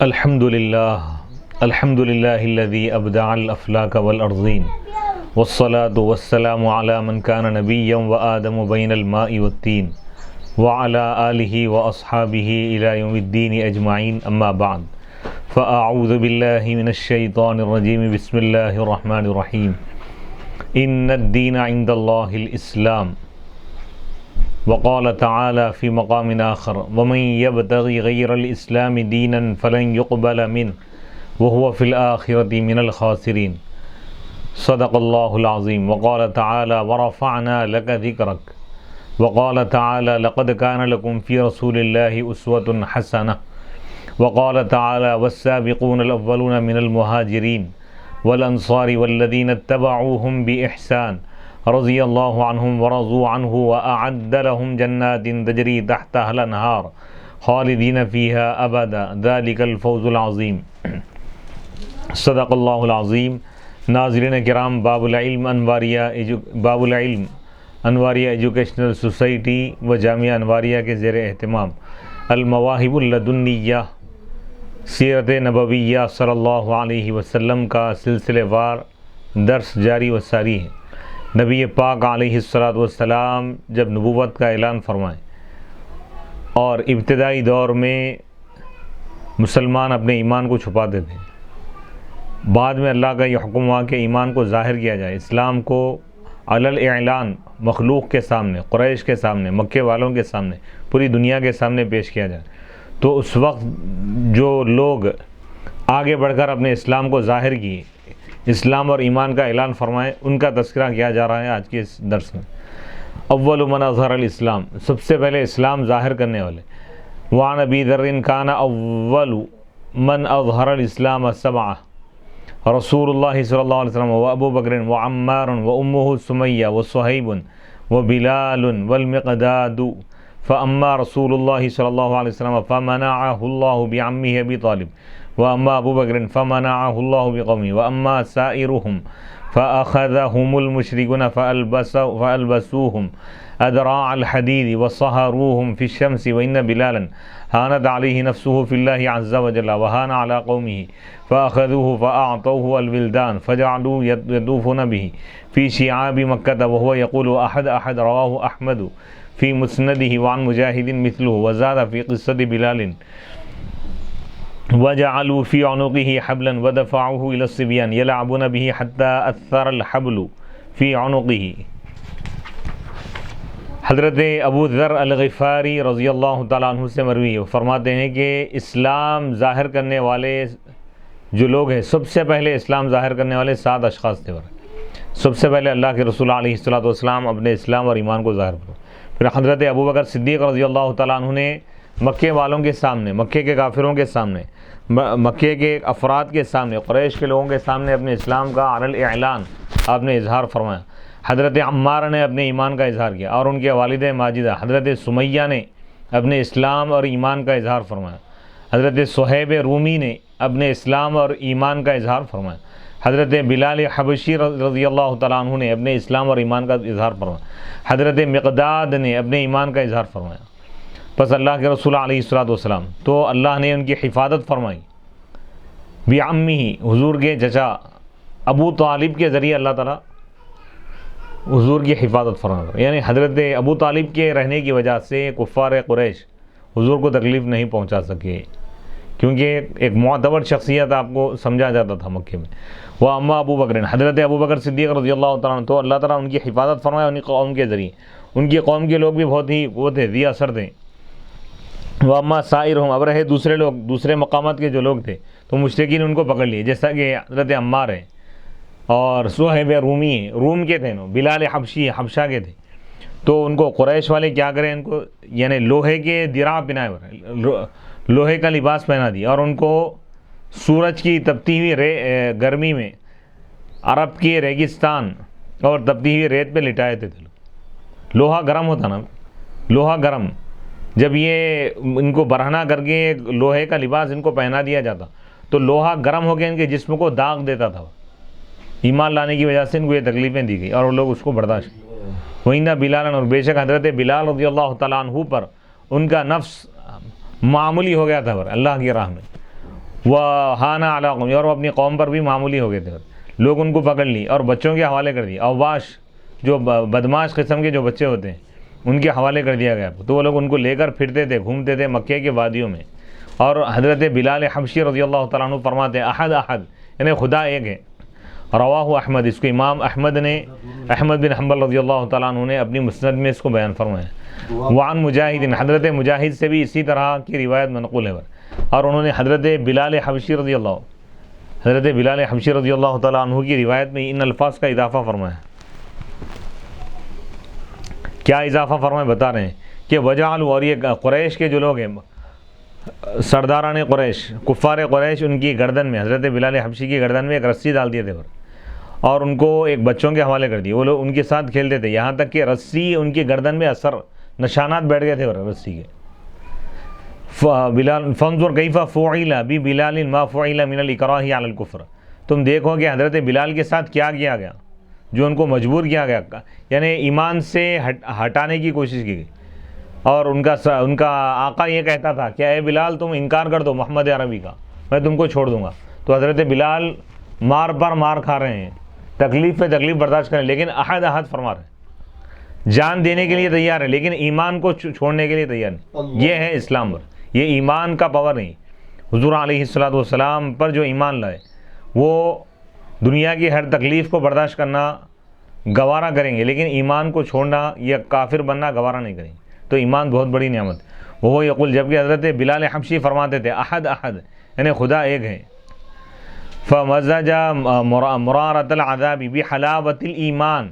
الحمد لله الذي أبدع الأفلاك والأرضين والصلاة والسلام على من كان نبيا وآدم بين الماء والتين وعلى آله وأصحابه إلى يوم الدين أجمعين أما بعد فأعوذ بالله من الشيطان الرجيم بسم الله الرحمن الرحيم إن الدين عند الله الإسلام وقال تعالى في مقام آخر ومن يبتغي غير الإسلام دينا فلن يقبل منه وهو في الآخرة من الخاسرين صدق الله العظيم وقال تعالى ورفعنا لك ذكرك وقال تعالى لقد كان لكم في رسول الله أسوة حسنة وقال تعالى والسابقون الأولون من المهاجرين والأنصار والذين اتبعوهم بإحسان رضي الله عنهم ورضوا عنه وأعد لهم جنات تجري تحتها الأنهار خالدين فيها أبدا ذلك الفوز العظيم صدق اللہ العظیم۔ ناظرین کرام، باب العلم انواریہ ایجوکیشنل سوسائٹی و جامعہ انواریہ کے زیر اہتمام المواہب اللدنیہ سیرت نبویہ صلی اللہ علیہ وسلم کا سلسلے وار درس جاری و ساری ہے۔ نبی پاک علیہ الصلاۃ والسلام جب نبوت کا اعلان فرمائیں اور ابتدائی دور میں مسلمان اپنے ایمان کو چھپاتے تھے، بعد میں اللہ کا یہ حکم ہوا کہ ایمان کو ظاہر کیا جائے، اسلام کو علی الاعلان مخلوق کے سامنے، قریش کے سامنے، مکے والوں کے سامنے، پوری دنیا کے سامنے پیش کیا جائے۔ تو اس وقت جو لوگ آگے بڑھ کر اپنے اسلام کو ظاہر کیے، اسلام اور ایمان کا اعلان فرمائے، ان کا تذکرہ کیا جا رہا ہے آج کے اس درس میں۔ اول من اظہر الاسلام، سب سے پہلے اسلام ظاہر کرنے والے۔ وعن ابی ذر کان اول من اظہر الاسلام سبعہ، رسول اللہ صلی اللہ علیہ وسلم و ابو بکر و عمار و امہ سمیہ و صہیب و بلال والمقداد فاما رسول اللہ صلی اللہ علیہ وسلم فمنعہ اللہ بعمہ ابی طالب وأما أبو بكر فمنعه الله بقومه وأما سائرهم فأخذهم المشركون فألبسوهم أدراع الحديد وصهروهم في الشمس وإن بلالا هانت عليه نفسه في الله عز وجل وهان على قومه فأخذوه فأعطوه الولدان فجعلوا يطوفون به في شعاب مكة وهو يقول أحد رواه أحمد في مسنده وعن مجاهد مثله وزاد في قصة بلال وجعلوا في عنقه حبلا ودفعوه إلى الصبيان يلعبون به حتى أثر الحبل في عنقه۔ حضرت ابو ذر الغفاری رضی اللہ تعالیٰ عنہ سے مروی ہے، فرماتے ہیں کہ اسلام ظاہر کرنے والے جو لوگ ہیں، سب سے پہلے اسلام ظاہر کرنے والے 7 اشخاص تھے۔ سب سے پہلے اللہ کے رسول علیہ الصلوۃ والسلام اپنے اسلام اور ایمان کو ظاہر کرو۔ پھر حضرت ابو بکر صدیق رضی اللہ تعالیٰ عنہ نے مکے والوں کے سامنے، مکے کے کافروں کے سامنے، مکے کے افراد کے سامنے، قریش کے لوگوں کے سامنے اپنے اسلام کا علی الاعلان آپ نے اظہار فرمایا۔ حضرت عمار نے اپنے ایمان کا اظہار کیا اور ان کے والد ماجدہ حضرت سمیہ نے اپنے اسلام اور ایمان کا اظہار فرمایا۔ حضرت صہیب رومی نے اپنے اسلام اور ایمان کا اظہار فرمایا۔ حضرت بلال حبشی رضی اللہ تعالیٰ عنہ نے اپنے اسلام اور ایمان کا اظہار فرمایا۔ حضرت مقداد نے اپنے ایمان کا اظہار فرمایا۔ پس اللہ کے رسول علیہ الصلوۃ والسلام تو اللہ نے ان کی حفاظت فرمائی، بعمہ حضور کے چچا ابو طالب کے ذریعے اللہ تعالیٰ حضور کی حفاظت فرمائی، یعنی حضرت ابو طالب کے رہنے کی وجہ سے کفار قریش حضور کو تکلیف نہیں پہنچا سکے، کیونکہ ایک معتبر شخصیت آپ کو سمجھا جاتا تھا مکے میں۔ وہ اما ابو بکر، حضرت ابو بکر صدیق رضی اللہ تعالیٰ عنہ تو اللہ تعالیٰ ان کی حفاظت فرمائے، ان کی قوم کے ذریعے۔ ان کی قوم کے لوگ بھی بہت ہی وہ تھے، ذی اثر تھے۔ وَأَمَّا سَائِرُهُمْ، اب رہے دوسرے لوگ، دوسرے مقامات کے جو لوگ تھے تو مشرکین ان کو پکڑ لیے، جیسا کہ حضرت عمار ہے اور صہیب رومی ہیں، روم کے تھے، بلال حبشی حبشہ کے تھے۔ تو ان کو قریش والے کیا کریں، ان کو یعنی لوہے کے درع پہنائے، لوہے کا لباس پہنا دیا اور ان کو سورج کی تپتی ہوئی گرمی میں عرب کی ریگستان اور تپتی ہوئی ریت پہ لٹائے تھے۔ لوہا گرم ہوتا نا، لوہا گرم، جب یہ ان کو برہنہ کر کے لوہے کا لباس ان کو پہنا دیا جاتا تو لوہا گرم ہو کے ان کے جسم کو داغ دیتا تھا۔ ایمان لانے کی وجہ سے ان کو یہ تکلیفیں دی گئی اور وہ لوگ اس کو برداشت کیے۔ وَإِنَّ بِلَالًا، اور بے شک حضرت بلال رضی اللہ تعالیٰ عنہ پر ان کا نفس معمولی ہو گیا تھا اللہ کی راہ میں، وہانا علی قوم، اور وہ اپنی قوم پر بھی معمولی ہو گئے تھے، لوگ ان کو پکڑ لی اور بچوں کے حوالے کر دی، اوباش جو بدماش قسم کے جو بچے ہوتے ہیں ان کے حوالے کر دیا گیا، تو وہ لوگ ان کو لے کر پھرتے تھے، گھومتے تھے مکے کے وادیوں میں. اور حضرت بلال حبشی رضی اللہ تعالیٰ عنہ فرماتے ہیں احد احد یعنی خدا ایک ہے. رواہ احمد، اس کو امام احمد بن حنبل رضی اللہ تعالیٰ عنہ نے اپنی مسند میں اس کو بیان فرمایا. وعن مجاہد، حضرت مجاہد سے بھی اسی طرح کی روایت منقول ہے، اور انہوں نے حضرت بلال حبشی رضی اللہ تعالیٰ عنہ کی روایت میں ان الفاظ کا اضافہ فرمایا. کیا اضافہ فرمایا بتا رہے ہیں کہ وجعلوا، اور یہ قریش کے جو لوگ ہیں سرداران قریش کفار قریش، ان کی گردن میں حضرت بلال حبشی کی گردن میں ایک رسی ڈال دیے تھے اور ان کو ایک بچوں کے حوالے کر دیے. وہ لوگ ان کے ساتھ کھیلتے تھے یہاں تک کہ رسی ان کی گردن میں اثر نشانات بیٹھ گئے تھے رسی کے. بلال فانظر کیف فعل ببلال ما فعل من الاکراہ علی الکفر، تم دیکھو کہ حضرت بلال کے ساتھ کیا کیا گیا جو ان کو مجبور کیا گیا، یعنی ایمان سے ہٹانے کی کوشش کی گئی. اور ان کا آقا یہ کہتا تھا کہ اے بلال تم انکار کر دو محمد عربی کا، میں تم کو چھوڑ دوں گا. تو حضرت بلال مار پر مار کھا رہے ہیں، تکلیف پہ تکلیف برداشت کریں، لیکن احد احد فرما رہے ہیں، جان دینے کے لیے تیار ہے لیکن ایمان کو چھوڑنے کے لیے تیار نہیں. یہ ہے اسلام پر، یہ ایمان کا پاور نہیں. حضور علیہ الصلوۃ والسلام پر جو ایمان لائے وہ دنیا کی ہر تکلیف کو برداشت کرنا گوارا کریں گے، لیکن ایمان کو چھوڑنا یا کافر بننا گوارا نہیں کریں گے. تو ایمان بہت بڑی نعمت. وہ یقول، جبکہ حضرت بلال حبشی فرماتے تھے احد احد یعنی خدا ایک ہے. فمزج مرارۃ العذاب بحلاوۃ الایمان،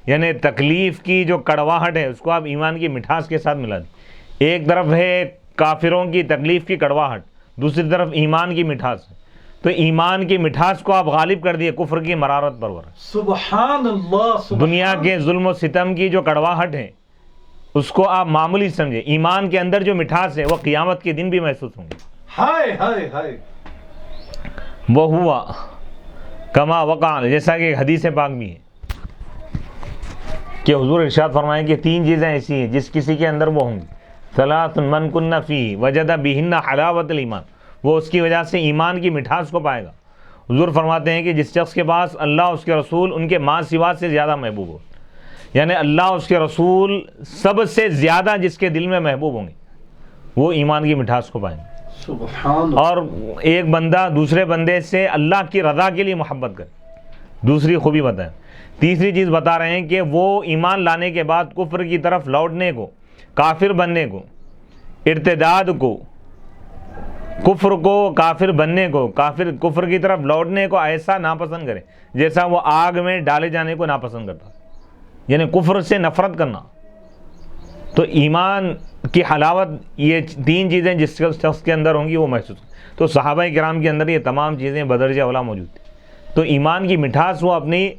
یعنی تکلیف کی جو کڑواہٹ ہے اس کو آپ ایمان کی مٹھاس کے ساتھ ملا دیں. ایک طرف ہے کافروں کی تکلیف کی کڑواہٹ، دوسری طرف ایمان کی مٹھاس، تو ایمان کی مٹھاس کو آپ غالب کر دیے کفر کی مرارت پر. سبحان اللہ. دنیا کے ظلم و ستم کی جو کڑواہٹ ہے اس کو آپ معمولی سمجھے، ایمان کے اندر جو مٹھاس ہے وہ قیامت کے دن بھی محسوس ہوں گے. ہائے ہائے ہائے. وہ ہوا کما وقع، جیسا کہ حدیث پاک بھی ہے کہ حضور ارشاد فرمائیں کہ تین چیزیں ایسی ہیں جس کسی کے اندر وہ ہوں گی، ثلاث من کن فیہ وجد بہن حلاوۃ الایمان، وہ اس کی وجہ سے ایمان کی مٹھاس کو پائے گا. حضور فرماتے ہیں کہ جس شخص کے پاس اللہ اس کے رسول ان کے ماں سوا سے زیادہ محبوب ہو، یعنی اللہ اس کے رسول سب سے زیادہ جس کے دل میں محبوب ہوں گے وہ ایمان کی مٹھاس کو پائیں گے. سبحان اللہ. اور ایک بندہ دوسرے بندے سے اللہ کی رضا کے لیے محبت کرے. دوسری خوبی بتائیں. تیسری چیز بتا رہے ہیں کہ وہ ایمان لانے کے بعد کفر کی طرف لوٹنے کو، کافر بننے کو، ارتداد کو، کفر کو، کافر بننے کو، کفر کی طرف لوٹنے کو ایسا ناپسند کرے جیسا وہ آگ میں ڈالے جانے کو ناپسند کرتا، یعنی کفر سے نفرت کرنا. تو ایمان کی حلاوت یہ تین چیزیں جس شخص کے اندر ہوں گی وہ محسوس. تو صحابہ کرام کے اندر یہ تمام چیزیں بدرجہ اولا موجود تھیں. تو ایمان کی مٹھاس وہ اپنی،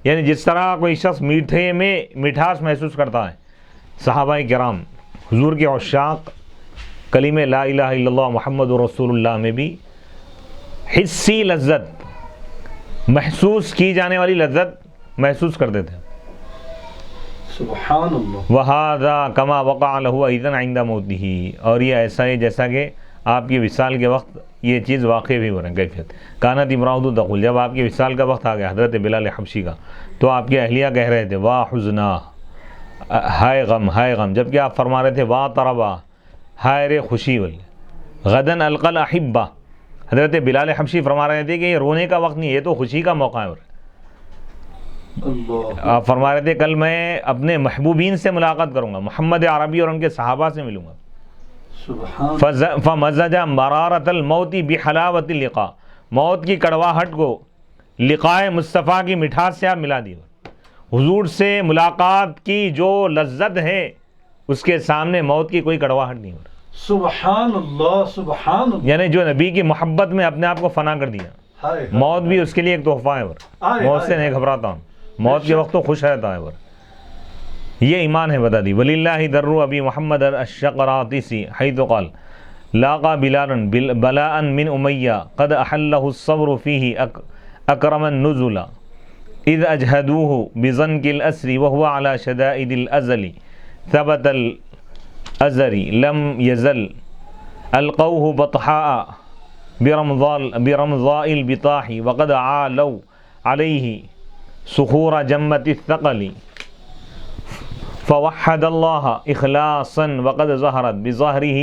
یعنی جس طرح کوئی شخص میٹھے میں مٹھاس محسوس کرتا ہے، صحابہ کرام حضور کے عشاق کلمہ لا الہ الا اللہ محمد رسول اللہ میں بھی حسی لذت، محسوس کی جانے والی لذت محسوس کرتے تھے. سبحان اللہ. وَهَذَا كَمَا وَقَعَ لَهُ أَيْضًا عِنْدَ مَوْتِهِ، اور یہ ایسا ہے جیسا کہ آپ کی وصال کے وقت یہ چیز واقع بھی ہو رہی ہے. کیفیت کانت امراؤۃ تقول، جب آپ کے وصال کا وقت آ گیا حضرت بلال حبشی کا، تو آپ کے اہلیہ کہہ رہے تھے واہ حزنا، ہائے غم ہائے غم، جبکہ آپ فرما رہے تھے واہ طربا، ہائے رے خوشی. غدن القل احبہ، حضرت بلال حبشی فرما رہے تھے کہ یہ رونے کا وقت نہیں، یہ تو خوشی کا موقع ہے. آپ فرما رہے تھے کل میں اپنے محبوبین سے ملاقات کروں گا، محمد عربی اور ان کے صحابہ سے ملوں گا. فمزج مرارۃ الموت بحلاوۃ اللقاء، موت کی کڑواہٹ کو لقاء مصطفیٰ کی مٹھاس سے آپ ملا دیے. حضور سے ملاقات کی جو لذت ہے اس کے سامنے موت کی کوئی کڑواہٹ نہیں ہو رہی. سبحان اللہ. سبحان اللہ. یعنی جو نبی کی محبت میں اپنے آپ کو فنا کر دیا، موت بھی اس کے لیے ایک تحفہ ہے. موت سے نہیں گھبراتا ہوں، موت کے وقت تو خوش رہتا ہے. یہ ایمان ہے. بتا دی وللہ در ابی محمد الشقراطیسی حیث قال لاقا بلال بلاء من امیہ قد احلہ الصبر فیہ اکرم النزل اذ اجہدوہ بزنک الاسر وهو على شدائد الازل ثبت الازری لم یزل القوہ بطحاء برمضاء البطاح وقد عالوا عليه صخور جمة الثقل فوحد الله إخلاصا وقد ظهرت بظهره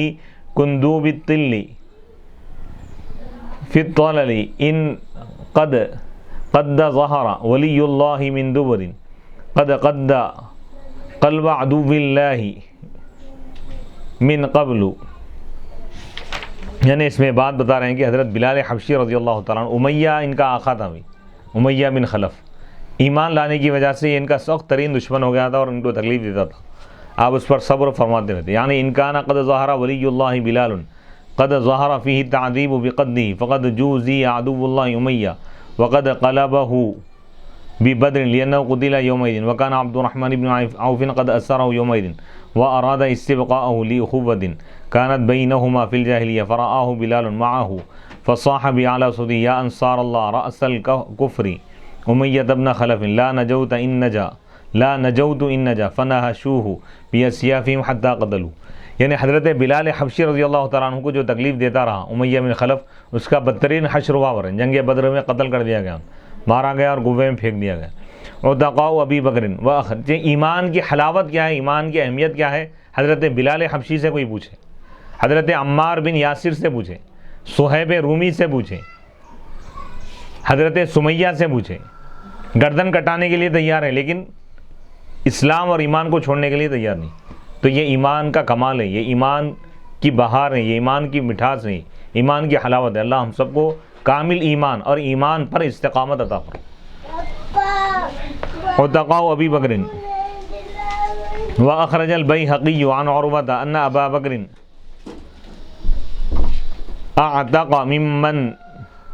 كندوب الطل في الطلل إن قد ظهر ولي الله من دبر قد قلب عدو الله من قبل. یعنی اس میں بات بتا رہے ہیں کہ حضرت بلال حبشی رضی اللہ تعالیٰ عنہ، امیہ ان کا آقا تھا بھی، امیہ بن خلف، ایمان لانے کی وجہ سے یہ ان کا سخت ترین دشمن ہو گیا تھا اور ان کو تکلیف دیتا تھا. آپ اس پر صبر فرماتے رہتے. یعنی ان کان قد ظہر ولی اللہ بلال قد ظہر فیہ التعذیب بقدہ فقد جوزی عدو اللہ امیہ وقد قلبہ ببدر لأنه قتل يومئذ وكان عبد الرحمن بن عوف قد أسره يومئذ وأراد استبقاءه لأخوة كانت بينهما في الجاهلية فرآه بلال معه فصاح بأعلى صوته يا أنصار الله رأس الكفر أمية بن خلف لا نجوت إن نجا فنهشوه بأسيافهم حتى قتلوه. یعنی حضرت بلال حبشی رضی اللہ تعالیٰ عنہ کو جو تکلیف دیتا رہا امیہ بن خلف، اس کا بدترین حشر ہوا، جنگ بدر میں قتل کر دیا گیا، مارا گیا اور گوبے میں پھینک دیا گیا. اور دقاء ابی بکر ایمان کی حلاوت کیا ہے، ایمان کی اہمیت کیا ہے، حضرت بلال حبشی سے کوئی پوچھے، حضرت عمار بن یاسر سے پوچھے، صہیب رومی سے پوچھے، حضرت سمیہ سے پوچھے. گردن کٹانے کے لیے تیار ہے لیکن اسلام اور ایمان کو چھوڑنے کے لیے تیار نہیں. تو یہ ایمان کا کمال ہے، یہ ایمان کی بہار ہے، یہ ایمان کی مٹھاس ہے، ایمان کی حلاوت ہے. اللہ ہم سب کو کامل ایمان اور ایمان پر استقامت عطا فرمائے. وتقاء ابی بکر واخرج البیہقی عن عروۃ ان ابا بکر اعتق ممن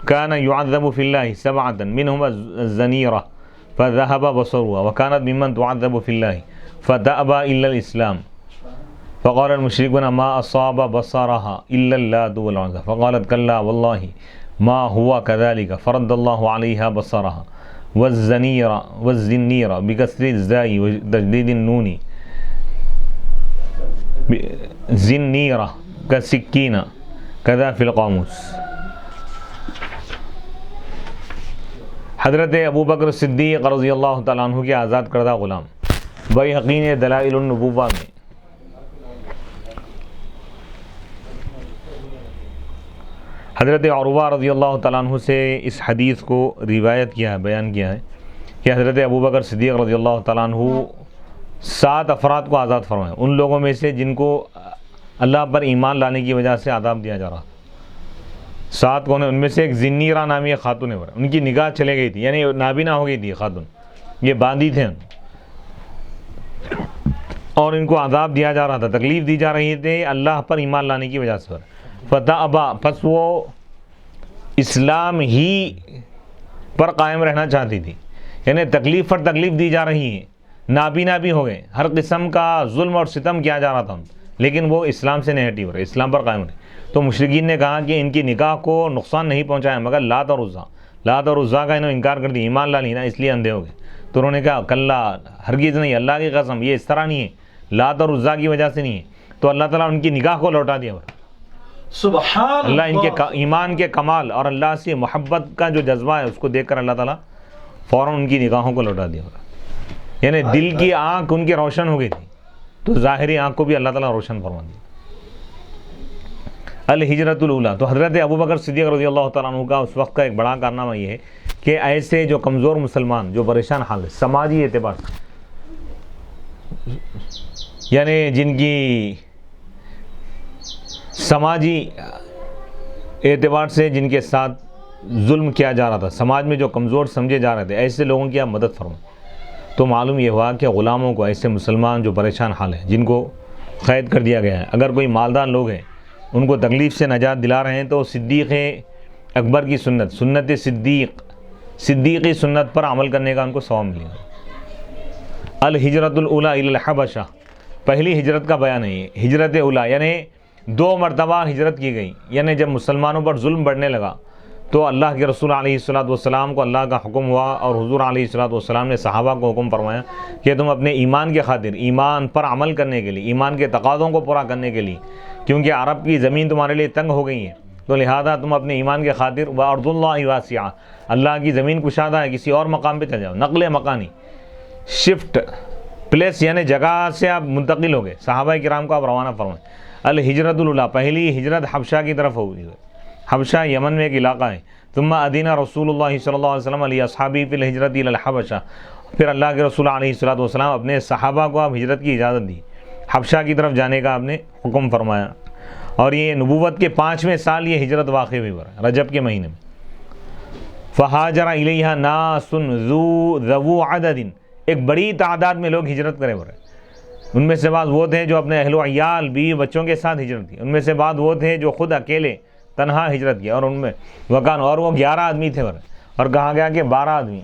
كان يعذب في الله 7 منهم الزنيرة فذهب بصرها وكانت ممن تعذب في الله فتأبى إلا الإسلام فقال المشركون ما أصاب بصرها إلا اللات والعزى فقالت كلا والله ما هو كذلك فرد الله عليها بصرها والزنيرة بكسر الزاي وتجديد النون زنيرة كسكينة كذا في القاموس. حضرت ابو بکر صدیق رضی اللہ تعالیٰ عنہ کے آزاد کردہ غلام بیہقی نے دلائل النبوہ میں حضرت عروہ رضی اللہ تعالیٰ عنہ سے اس حدیث کو روایت کیا ہے، بیان کیا ہے کہ حضرت ابو بکر صدیق رضی اللہ تعالیٰ عنہ 7 افراد کو آزاد فرمائے، ان لوگوں میں سے جن کو اللہ پر ایمان لانے کی وجہ سے عذاب دیا جا رہا. 7 کون ہیں؟ ان میں سے ایک زنیرہ نامی ایک خاتون ہے، ان کی نگاہ چلے گئی تھی، یعنی نابینا ہو گئی تھی خاتون، یہ باندھی تھے اور ان کو عذاب دیا جا رہا تھا، تکلیف دی جا رہی تھی اللہ پر ایمان لانے کی وجہ سے. فتأبا، پس وہ اسلام ہی پر قائم رہنا چاہتی تھی، یعنی تکلیف پر تکلیف دی جا رہی ہے، نابینا بھی ہو گئے، ہر قسم کا ظلم اور ستم کیا جا رہا تھا، لیکن وہ اسلام سے نہیں ہٹی ہو رہے، اسلام پر قائم رہے. تو مشرکین نے کہا کہ ان کی نکاح کو نقصان نہیں پہنچایا مگر لات اور عزا کا انہوں نے انکار کر دیا، ایمان لا لی نا اس لیے اندھے ہو گئے. تو انہوں نے کہا کلا، ہرگز نہیں، اللہ کی قسم یہ اس طرح نہیں ہے، لات اور عزا کی وجہ سے نہیں ہے. تو اللہ تعالیٰ ان کی نکاح کو لوٹا دیا. سبحان اللہ ان کے ایمان کے کمال اور اللہ سے محبت کا جو جذبہ ہے اس کو دیکھ کر اللہ تعالیٰ فوراً ان کی نگاہوں کو لوٹا دیا. یعنی دل کی آنکھ ان کی روشن ہو گئی تھی تو ظاہری آنکھ کو بھی اللہ تعالیٰ روشن فرما دی. الہجرت الاولیٰ، تو حضرت ابو بکر صدیق رضی اللہ تعالیٰ عنہ کا اس وقت کا ایک بڑا کارنامہ یہ ہے کہ ایسے جو کمزور مسلمان جو پریشان حال ہے سماجی اعتبار سے، یعنی جن کی سماجی اعتبار سے جن کے ساتھ ظلم کیا جا رہا تھا، سماج میں جو کمزور سمجھے جا رہے تھے، ایسے لوگوں کی آپ مدد فرمائیں. تو معلوم یہ ہوا کہ غلاموں کو، ایسے مسلمان جو پریشان حال ہیں جن کو قید کر دیا گیا ہے، اگر کوئی مالدار لوگ ہیں ان کو تکلیف سے نجات دلا رہے ہیں تو صدیق اکبر کی سنت صدیقی سنت پر عمل کرنے کا ان کو ثواب ملے گا. الہجرت الاولیٰ الی الحبشہ، پہلی ہجرت کا بیان ہے یہ، ہجرت اولیٰ یعنی 2 مرتبہ ہجرت کی گئی. یعنی جب مسلمانوں پر ظلم بڑھنے لگا تو اللہ کے رسول علیہ السلام کو اللہ کا حکم ہوا اور حضور علیہ السلام نے صحابہ کو حکم فرمایا کہ تم اپنے ایمان کے خاطر، ایمان پر عمل کرنے کے لیے، ایمان کے تقاضوں کو پورا کرنے کے لیے، کیونکہ عرب کی زمین تمہارے لیے تنگ ہو گئی ہے، تو لہذا تم اپنے ایمان کے خاطر وَأَرْضُ اللَّهِ وَاسِعَةٌ، اللہ کی زمین کشادہ ہے، کسی اور مقام پہ چل جاؤ، نقل مکانی، شفٹ پلیس یعنی جگہ سے آپ منتقل ہو گئے، صحابہ کرام کو آپ روانہ فرمائیں۔ الہجرت الاولیٰ، پہلی ہجرت حبشہ کی طرف ہوئی ہے، حبشہ یمن میں ایک علاقہ ہے۔ ثم ادین رسول اللہ صلی اللہ علیہ وسلم علیہ اصحابی فی الہجرت الی الحبشہ، پھر اللہ کے رسول علیہ الصلوۃ والسلام اپنے صحابہ کو آپ ہجرت کی اجازت دی، حبشہ کی طرف جانے کا آپ نے حکم فرمایا، اور یہ نبوت کے 5ویں سال یہ ہجرت واقع ہوئی، رجب کے مہینے میں۔ فہاجر الیہا ناس ذو عدد، ایک بڑی تعداد میں لوگ ہجرت کرے ہوئے، ان میں سے بعض وہ تھے جو اپنے اہل و عیال بیوی بچوں کے ساتھ ہجرت کی، ان میں سے بعض وہ تھے جو خود اکیلے تنہا ہجرت کیا، اور ان میں اور وہ 11 آدمی تھے، اور کہا گیا کہ 12 آدمی،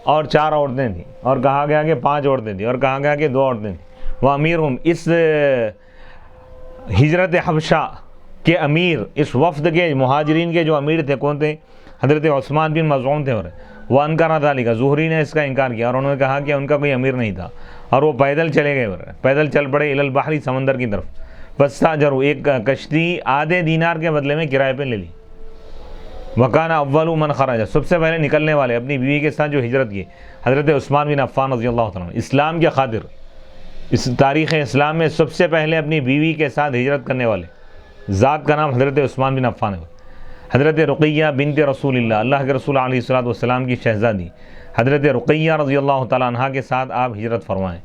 اور 4 عورتیں تھیں، اور کہا گیا کہ 5 عورتیں تھیں، اور کہا گیا کہ 2 عورتیں تھیں۔ وہ امیرہم، اس ہجرت حبشہ کے امیر، اس وفد کے مہاجرین کے جو امیر تھے کون تھے؟ حضرت عثمان بن مظعون تھے، اور وہ انکر ذالک، زہری نے اس کا انکار کیا، اور انہوں نے کہا کہ ان کا کوئی امیر نہیں تھا، اور وہ پیدل چلے گئے، پیدل چل پڑے الی البحر، سمندر کی طرف۔ فاستاجروا، ایک کشتی آدھے دینار کے بدلے میں کرائے پہ لے لی۔ وکان اول من خرج، سب سے پہلے نکلنے والے اپنی بیوی کے ساتھ جو ہجرت کی حضرت عثمان بن عفان رضی اللہ تعالیٰ عنہ، اسلام کے خاطر، اس تاریخ اسلام میں سب سے پہلے اپنی بیوی کے ساتھ ہجرت کرنے والے ذات کا نام حضرت عثمان بن عفان ہے۔ حضرت رقیہ بنت رسول اللہ، اللہ کے رسول علیہ الصلوۃ والسلام کی شہزادی حضرت رقیہ رضی اللہ تعالیٰ عنہ کے ساتھ آپ ہجرت فرمائیں۔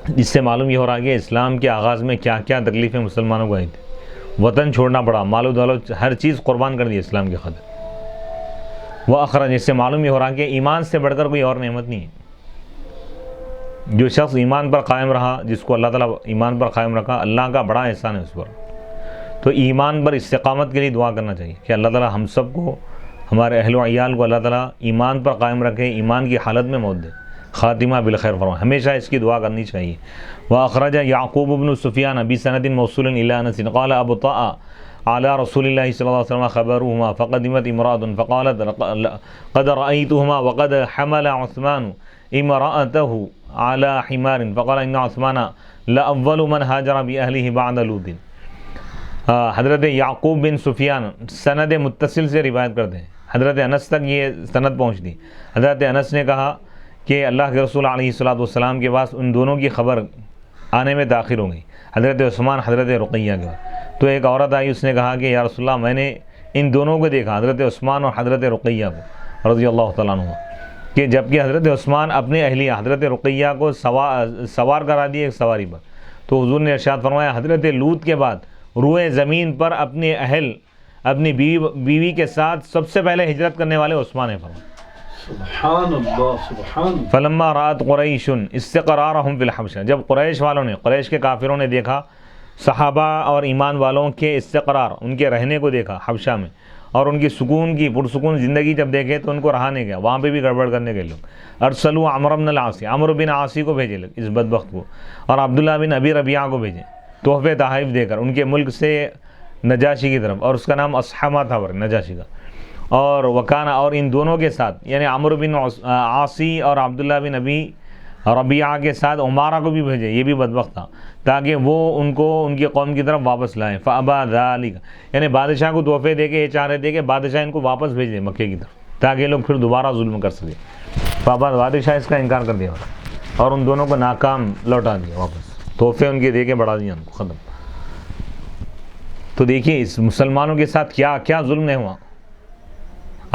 جس سے معلوم یہ ہو رہا کہ اسلام کے آغاز میں کیا کیا تکلیفیں مسلمانوں کو آئی تھی، وطن چھوڑنا پڑا، مال و دولت ہر چیز قربان کر دی اسلام کی خاطر۔ وہ اخرج، اس سے معلوم یہ ہو رہا کہ ایمان سے بڑھ کر کوئی اور نعمت نہیں ہے۔ جو شخص ایمان پر قائم رہا، جس کو اللہ تعالیٰ ایمان پر قائم رکھا، اللہ کا بڑا احسان ہے اس پر۔ تو ایمان پر استقامت کے لیے دعا کرنا چاہیے کہ اللہ تعالیٰ ہم سب کو، ہمارے اہل و عیال کو اللہ تعالیٰ ایمان پر قائم رکھے، ایمان کی حالت میں موت دے، خاتمہ بالخیر فرمائے، ہمیشہ اس کی دعا کرنی چاہیے۔ وأخرج يعقوب بن سفيان بسند موصول إلى أنس قال أبطأ على رسول الله صلى الله عليه وسلم خبرهما فقدمت امرأة فقالت قد رأيتهما وقد حمل عثمان امرأته على حمار فقال إن عثمان لأول من هاجر بأهله بعد لوط۔ حضرت یعقوب بن سفیان سند متصل سے روایت کرتے ہیں، حضرت انس تک یہ سند پہنچتی۔ حضرت انس نے کہا کہ اللہ کے رسول علیہ الصلوۃ والسلام کے پاس ان دونوں کی خبر آنے میں تاخیر ہو گئی، حضرت عثمان حضرت رقیہ کے بعد۔ تو ایک عورت آئی، اس نے کہا کہ یا رسول اللہ، میں نے ان دونوں کو دیکھا، حضرت عثمان اور حضرت رقیہ کو رضی اللہ تعالیٰ عنہ، کہ جبکہ حضرت عثمان اپنے اہلیہ حضرت رقیہ کو سوار کرا دی ایک سواری پر۔ تو حضور نے ارشاد فرمایا حضرت لوط کے بعد روئے زمین پر اپنے اپنی بیوی کے ساتھ سب سے پہلے ہجرت کرنے والے عثمان ہیں، فرمایا سبحان اللہ سبحان اللہ۔ فلما رات قریش استقرارہم فی الحبشہ، جب قریش والوں نے، قریش کے کافروں نے دیکھا صحابہ اور ایمان والوں کے استقرار، ان کے رہنے کو دیکھا حبشہ میں، اور ان کی سکون کی پرسکون زندگی جب دیکھے تو ان کو رہا نہیں گیا، وہاں پہ بھی گڑبڑ کرنے گئے لوگ۔ ارسلوا عمرو بن العاص، عمرو بن عاصی کو بھیجے لوگ، اس بدبخت کو، اور عبداللہ بن ابی ربیعہ کو بھیجے تحفے تحائف دے کر ان کے ملک سے نجاشی کی طرف، اور اس کا نام اصحمہ تھا نجاشی کا، اور وکانا، اور ان دونوں کے ساتھ یعنی عمرو بن عاصی اور عبداللہ بن ابی ربیعہ کے ساتھ عمارہ کو بھی بھیجے، یہ بھی بدبخت تھا، تاکہ وہ ان کو ان کی قوم کی طرف واپس لائیں۔ فابا ذالک، یعنی بادشاہ کو تحفے دے کے یہ چاہ رہے تھے کہ بادشاہ ان کو واپس بھیج دے مکے کی طرف، تاکہ لوگ پھر دوبارہ ظلم کر سکے۔ فابا، بادشاہ اس کا انکار کر دیا اور ان دونوں کو ناکام لوٹا دیا واپس، تحفے ان کے دے کے بڑھا دیا ان کو، ختم۔ تو دیکھیے اس مسلمانوں کے ساتھ کیا کیا ظلم نہیں ہوا۔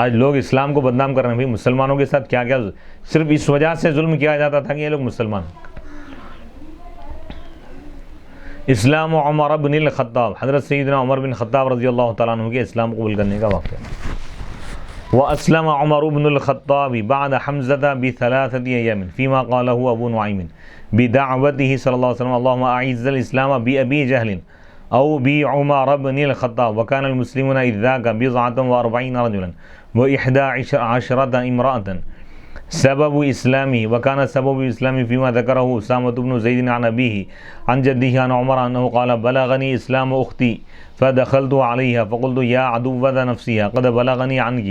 آج لوگ اسلام کو بدنام کر رہے ہیں، بھائی مسلمانوں کے ساتھ کیا کیا صرف اس وجہ سے ظلم کیا جاتا تھا کہ یہ لوگ مسلمان ہیں۔ اسلام عمر بن الخطاب، حضرت سیدنا عمر بن خطاب رضی اللہ تعالیٰ عنہ کے اسلام قبول کرنے کا واقعہ۔ وأسلم عمر بن الخطاب بعد حمزة بثلاثة أيام فيما قاله أبو نعيم بدعوته صلى الله عليه وسلم اللهم أعز الإسلام بأبي جهل أو بعمر بن الخطاب، وكان المسلمون إذ ذاك 49 رجلا و11 امرأة سبب إسلامه، وكان سبب إسلامه فيما ذكره أسامة بن زيد عن أبيه عن جده عن عمر أنه قال بلغني إسلام أختي فدخلت عليها فقلت يا عدوة نفسها قد بلغني عنك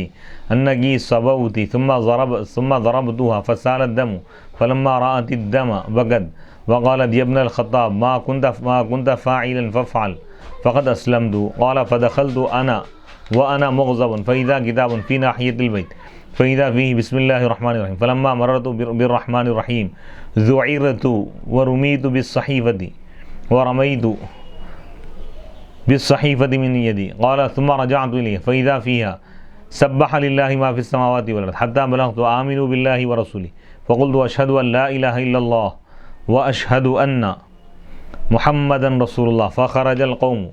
أنك صبوت ثم ضربتها فسال الدم فلما رأت الدم بكت وقالت يا ابن الخطاب ما كنت فاعلا فافعل فقد أسلمت. قال فدخلت أنا وأنا مغضب فإذا كتاب في ناحية البيت فإذا فيه بسم الله الرحمن الرحيم فلما مررت بالرحمن الرحيم ذعرت ورميت بالصحيفة ورميت بالصحيفة من يدي. قال ثم رجعت إليه فإذا فيها سبح لله ما في السماوات والأرض حتى بلغت آمنوا بالله ورسوله فقلت أشهد أن لا إله إلا الله وأشهد أن محمدا رسول الله. فخرج القوم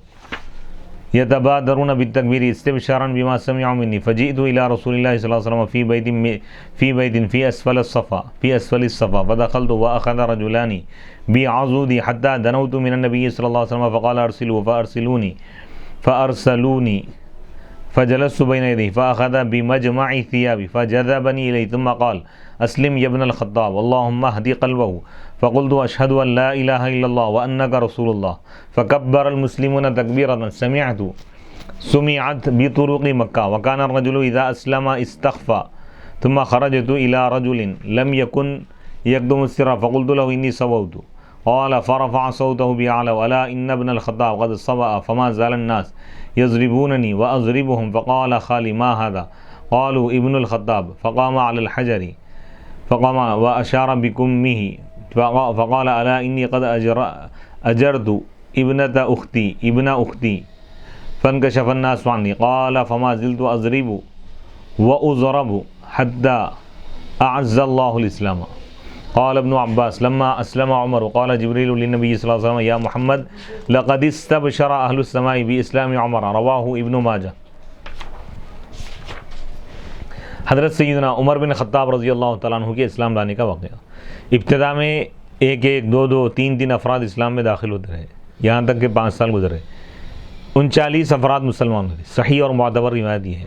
يتبادرون بالتكبير استبشارا بما سمعوا مني فجئت إلى رسول الله صلى الله عليه وسلم في بيت في أسفل الصفا فدخلت وأخذ رجلان بعضدي حتى دنوت من النبي صلى الله عليه وسلم فقال أرسلوا فأرسلوني فجلست بين يديه فأخذ بمجمع ثيابي فجذبني إليه ثم قال أسلم يا ابن الخطاب اللهم اهدي قلبه. فقلت أشهد أن لا إله إلا الله وأنك رسول الله. فكبر المسلمون تكبيرة سمعت بطرق مكة. وكان الرجل إذا أسلم استخفى. ثم خرجت إلى رجل لم يكن يقدم السر فقلت له إني صوت. قال فرفع صوته بأعلى ألا إن ابن الخطاب قد صبأ. فما زال الناس يضربونني وأضربهم. فقال خالي ما هذا؟ قالوا ابن الخطاب. فقام على الحجر فقام وأشار بكمه فقال ألا إني قد أجرت ابن أختي فانكشف الناس عني. قال فما زلت أضرب وأضرب حتى أعز الله الإسلام. قال ابن عباس لما أسلم عمر قال جبريل للنبي صلى الله عليه وسلم يا محمد لقد استبشر أهل السماء بإسلام عمر. رواه ابن ماجہ. حضرت سیدنا عمر بن خطاب رضی اللہ تعالیٰ عنہ کے اسلام لانے کا واقعہ. ابتدا میں ایک دو تین افراد اسلام میں داخل ہوتے رہے یہاں تک کہ 5 سال گزرے. 39 افراد مسلمان ہوئے. صحیح اور معتبر روایت یہ ہے.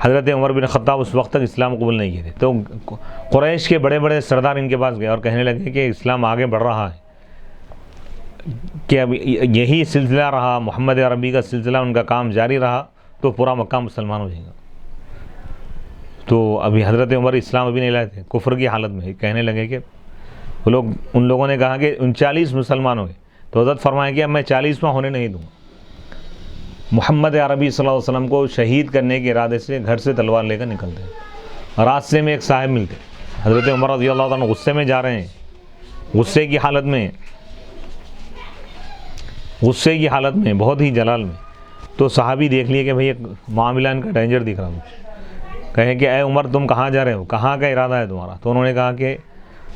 حضرت عمر بن خطاب اس وقت تک اسلام قبول نہیں کیے تھے. تو قریش کے بڑے بڑے سردار ان کے پاس گئے اور کہنے لگے کہ اسلام آگے بڑھ رہا ہے کہ اب یہی سلسلہ رہا محمد عربی کا سلسلہ ان کا کام جاری رہا تو پورا مکہ مسلمان ہو جائے گا. تو ابھی حضرت عمر اسلام ابھی نہیں لائے تھے کفر کی حالت میں. کہنے لگے کہ ان لوگوں نے کہا کہ 39 مسلمان ہوئے تو حضرت فرمائے کہ اب میں 40واں ہونے نہیں دوں. محمد عربی صلی اللہ علیہ وسلم کو شہید کرنے کے ارادے سے گھر سے تلوار لے کر نکلتے ہیں. راستے میں ایک صاحب ملتے. حضرت عمر رضی اللہ عنہ غصے میں جا رہے ہیں غصے کی حالت میں بہت ہی جلال میں. تو صحابی دیکھ لیے کہ بھئی ایک معاملہ ان کا ڈینجر دکھ رہا ہے. کہیں کہ اے عمر تم کہاں جا رہے ہو کہاں کا ارادہ ہے تمہارا؟ تو انہوں نے کہا کہ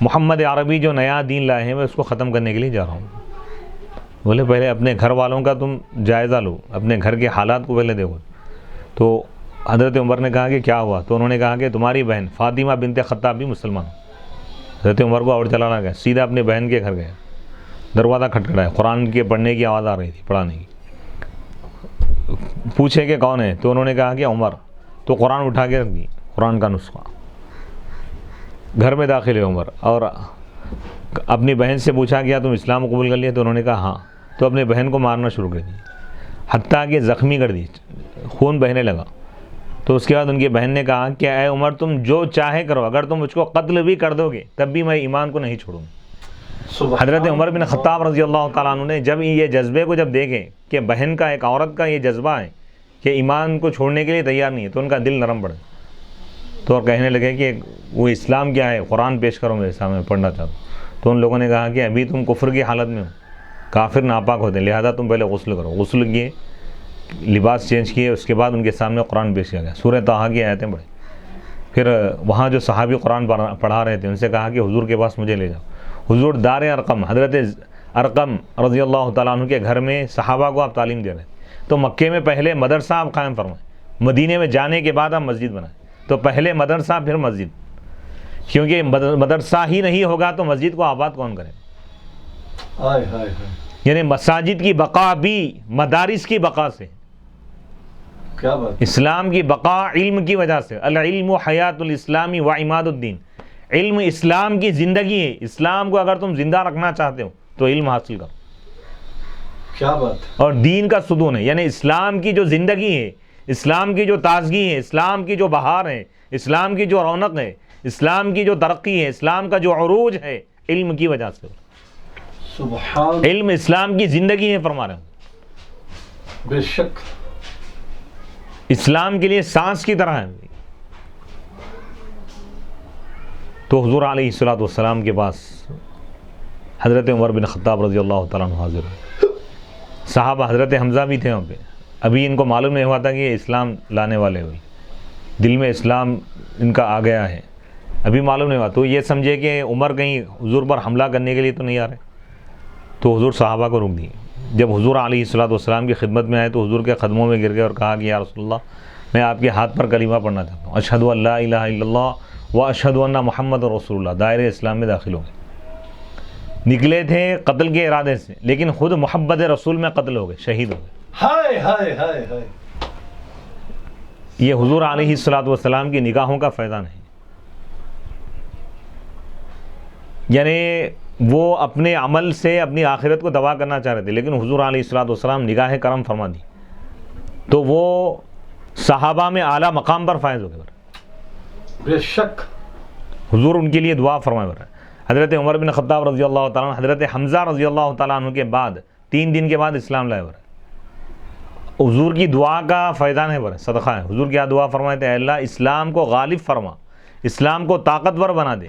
محمد عربی جو نیا دین لائے ہیں میں اس کو ختم کرنے کے لیے جا رہا ہوں. بولے پہلے اپنے گھر والوں کا تم جائزہ لو اپنے گھر کے حالات کو پہلے دیکھو. تو حضرت عمر نے کہا کہ کیا ہوا؟ تو انہوں نے کہا کہ تمہاری بہن فاطمہ بنت خطاب بھی مسلمان. حضرت عمر کو اور چلانا گیا. سیدھا اپنے بہن کے گھر گیا. دروازہ کھٹکھٹایا. قرآن کے پڑھنے کی آواز آ رہی تھی پڑھانے کی. پوچھے کہ کون ہے؟ تو انہوں نے کہا کہ عمر. تو قرآن اٹھا کے رکھ دی. قرآن کا نسخہ. گھر میں داخل ہے عمر اور اپنی بہن سے پوچھا کیا تم اسلام قبول کر لیا؟ تو انہوں نے کہا ہاں. تو اپنے بہن کو مارنا شروع کر دی حتیٰ کہ زخمی کر دی خون بہنے لگا. تو اس کے بعد ان کی بہن نے کہا کہ اے عمر تم جو چاہے کرو اگر تم مجھ کو قتل بھی کر دو گے تب بھی میں ایمان کو نہیں چھوڑوں. حضرت عمر بن خطاب رضی اللہ تعالیٰ عنہ نے جب یہ جذبے کو جب دیکھے کہ بہن کا ایک عورت کا یہ جذبہ ہے کہ ایمان کو چھوڑنے کے لیے تیار نہیں ہے تو ان کا دل نرم پڑے. تو اور کہنے لگے کہ وہ اسلام کیا ہے قرآن پیش کرو میرے سامنے پڑھنا چاہتا ہوں. تو ان لوگوں نے کہا کہ ابھی تم کفر کی حالت میں ہو کافر ناپاک ہوتے ہیں لہذا تم پہلے غسل کرو. غسل کیے لباس چینج کیے اس کے بعد ان کے سامنے قرآن پیش کیا گیا. سورہ طٰہٰ کی آیتیں پڑھی. پھر وہاں جو صحابی قرآن پڑھا رہے تھے ان سے کہا کہ حضور کے پاس مجھے لے جاؤ. حضور دار ارقم حضرت ارقم رضی اللہ تعالیٰ عنہ کے گھر میں صحابہ کو آپ تعلیم دے رہے ہیں. تو مکے میں پہلے مدرسہ آپ قائم فرمائیں مدینے میں جانے کے بعد آپ مسجد بنائیں. تو پہلے مدرسہ پھر مسجد کیونکہ مدرسہ ہی نہیں ہوگا تو مسجد کو آباد کون کرے. یعنی مساجد کی بقا بھی مدارس کی بقا سے. کیا بات. اسلام کی بقا علم کی وجہ سے. العلم حیات الاسلامی و عماد الدین. علم اسلام کی زندگی ہے. اسلام کو اگر تم زندہ رکھنا چاہتے ہو تو علم حاصل کرو. کیا بات. اور دین کا ستون ہے. یعنی اسلام کی جو زندگی ہے اسلام کی جو تازگی ہے اسلام کی جو بہار ہے اسلام کی جو رونق ہے اسلام کی جو ترقی ہے اسلام کا جو عروج ہے علم کی وجہ سے. سبحان. علم اسلام کی زندگی ہے فرما رہے ہیں. بے شک اسلام کے لیے سانس کی طرح ہے. تو حضور علیہ الصلوۃ والسلام کے پاس حضرت عمر بن خطاب رضی اللہ تعالیٰ عنہ حاضر ہوئے. صحابہ حضرت حمزہ بھی تھے وہاں پہ. ابھی ان کو معلوم نہیں ہوا تھا کہ یہ اسلام لانے والے ہوئے, دل میں اسلام ان کا آ گیا ہے, ابھی معلوم نہیں ہوا. تو یہ سمجھے کہ عمر کہیں حضور پر حملہ کرنے کے لیے تو نہیں آ رہے. تو حضور صحابہ کو روک دیے. جب حضور علیہ الصلوۃ والسلام کی خدمت میں آئے تو حضور کے قدموں میں گر گئے اور کہا کہ یا رسول اللہ, میں آپ کے ہاتھ پر کلمہ پڑھنا چاہتا ہوں, اشہد ان لا الہ الا اللہ و اشہد ان محمد رسول اللہ. دائرۂ اسلام میں داخل ہو گئے. نکلے تھے قتل کے ارادے سے, لیکن خود محبت رسول میں قتل ہو گئے, شہید ہو گئے. ہائے ہائے ہائے ہائے. یہ حضور علیہ الصلوۃ والسلام کی نگاہوں کا فیضان ہے. یعنی وہ اپنے عمل سے اپنی آخرت کو دبا کرنا چاہ رہے تھے, لیکن حضور علیہ الصلوۃ والسلام نگاہ کرم فرما دی تو وہ صحابہ میں اعلیٰ مقام پر فائز ہو گئے. بے شک حضور ان کے لیے دعا فرمائے. حضرت عمر بن خطاب رضی اللہ تعالیٰ عنہ حضرت حمزہ رضی اللہ تعالیٰ عنہ کے بعد 3 دن کے بعد اسلام لائے. حضور کی دعا کا فیضان ہے, صدقہ ہے. حضور کیا دعا فرمائے تھے, اے اللہ اسلام کو غالب فرما, اسلام کو طاقتور بنا دے,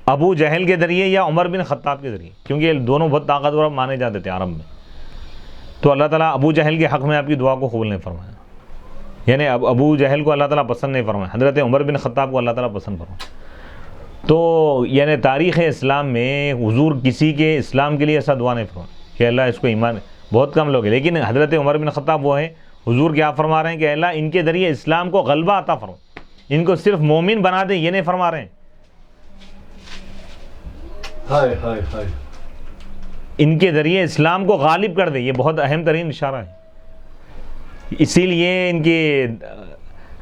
ابو جہل کے ذریعے یا عمر بن خطاب کے ذریعے, کیونکہ یہ دونوں بہت طاقتور مانے جاتے تھے عرب میں. تو اللہ تعالیٰ ابو جہل کے حق میں آپ کی دعا کو قبول نہیں فرمایا. یعنی ابو جہل کو اللہ تعالیٰ پسند نہیں فرمایا, حضرت عمر بن خطاب کو اللہ تعالیٰ پسند فرمایا. تو یعنی تاریخ اسلام میں حضور کسی کے اسلام کے لیے ایسا دعا نہیں فرمایا کہ اللہ اس کو ایمان, بہت کم لوگ ہیں. لیکن حضرت عمر بن خطاب وہ ہیں, حضور کیا فرما رہے ہیں کہ اللہ ان کے ذریعے اسلام کو غلبہ عطا فرما, ان کو صرف مومن بنا دیں, یہ نہیں فرما رہے ہیں. ہائے ہائے ہائے. ان کے ذریعے اسلام کو غالب کر دے, یہ بہت اہم ترین اشارہ ہے. اسی لیے ان کی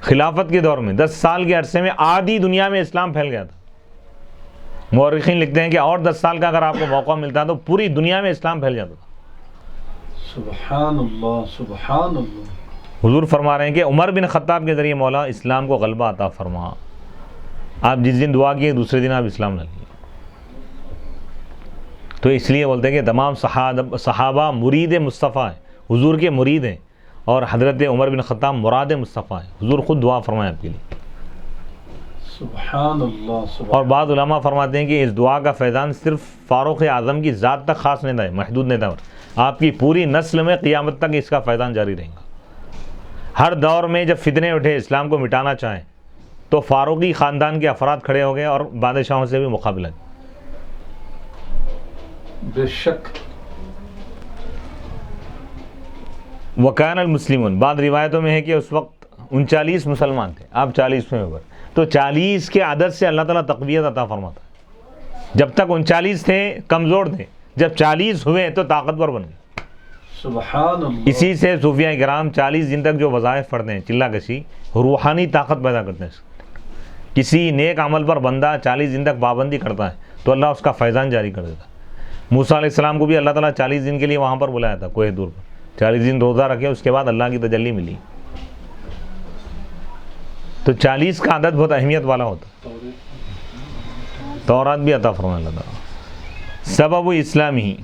خلافت کے دور میں 10 سال کے عرصے میں آدھی دنیا میں اسلام پھیل گیا تھا. مورخین لکھتے ہیں کہ اور 10 سال کا اگر آپ کو موقع ملتا تو پوری دنیا میں اسلام پھیل جاتا تھا. سبحان اللہ سبحان اللہ. حضور فرما رہے ہیں کہ عمر بن خطاب کے ذریعے مولا اسلام کو غلبہ عطا فرما. آپ جس دن دعا کیے دوسرے دن آپ اسلام لا لیے. تو اس لیے بولتے ہیں کہ تمام صحابہ مرید مصطفیٰ ہیں, حضور کے مرید ہیں, اور حضرت عمر بن خطاب مراد مصطفیٰ ہیں. حضور خود دعا فرمائے آپ کے لیے. سبحان اللہ سبحان. اور بعض علماء فرماتے ہیں کہ اس دعا کا فیضان صرف فاروق اعظم کی ذات تک خاص نہیں تھا, محدود نہیں تھا, آپ کی پوری نسل میں قیامت تک اس کا فیضان جاری رہے گا. ہر دور میں جب فتنے اٹھے اسلام کو مٹانا چاہیں تو فاروقی خاندان کے افراد کھڑے ہو گئے اور بادشاہوں سے بھی مقابلہ. بے شک. وکان المسلمون, بعض روایتوں میں ہے کہ اس وقت 39 مسلمان تھے, آپ 40ویں اوپر. تو 40 کے عدد سے اللہ تعالیٰ تقویت عطا فرماتا ہے. جب تک 39 تھے کمزور تھے, جب 40 ہوئے تو طاقتور بن گئے. سبحان اللہ. اسی سے صوفیہ کرام 40 دن تک جو وظائف پڑھتے ہیں, چلا کشی, روحانی طاقت پیدا کرتے ہیں. کسی نیک عمل پر بندہ 40 دن تک پابندی کرتا ہے تو اللہ اس کا فیضان جاری کر دیتا ہے. موسیٰ علیہ السلام کو بھی اللہ تعالیٰ 40 دن کے لیے وہاں پر بلایا تھا, کوہ دور پر. 40 دن روزہ رکھے, اس کے بعد اللہ کی تجلی ملی. تو 40 کا عدد بہت اہمیت والا ہوتا. تورات بھی عطا فرمایا اللہ تعالیٰ. سبب اسلامی,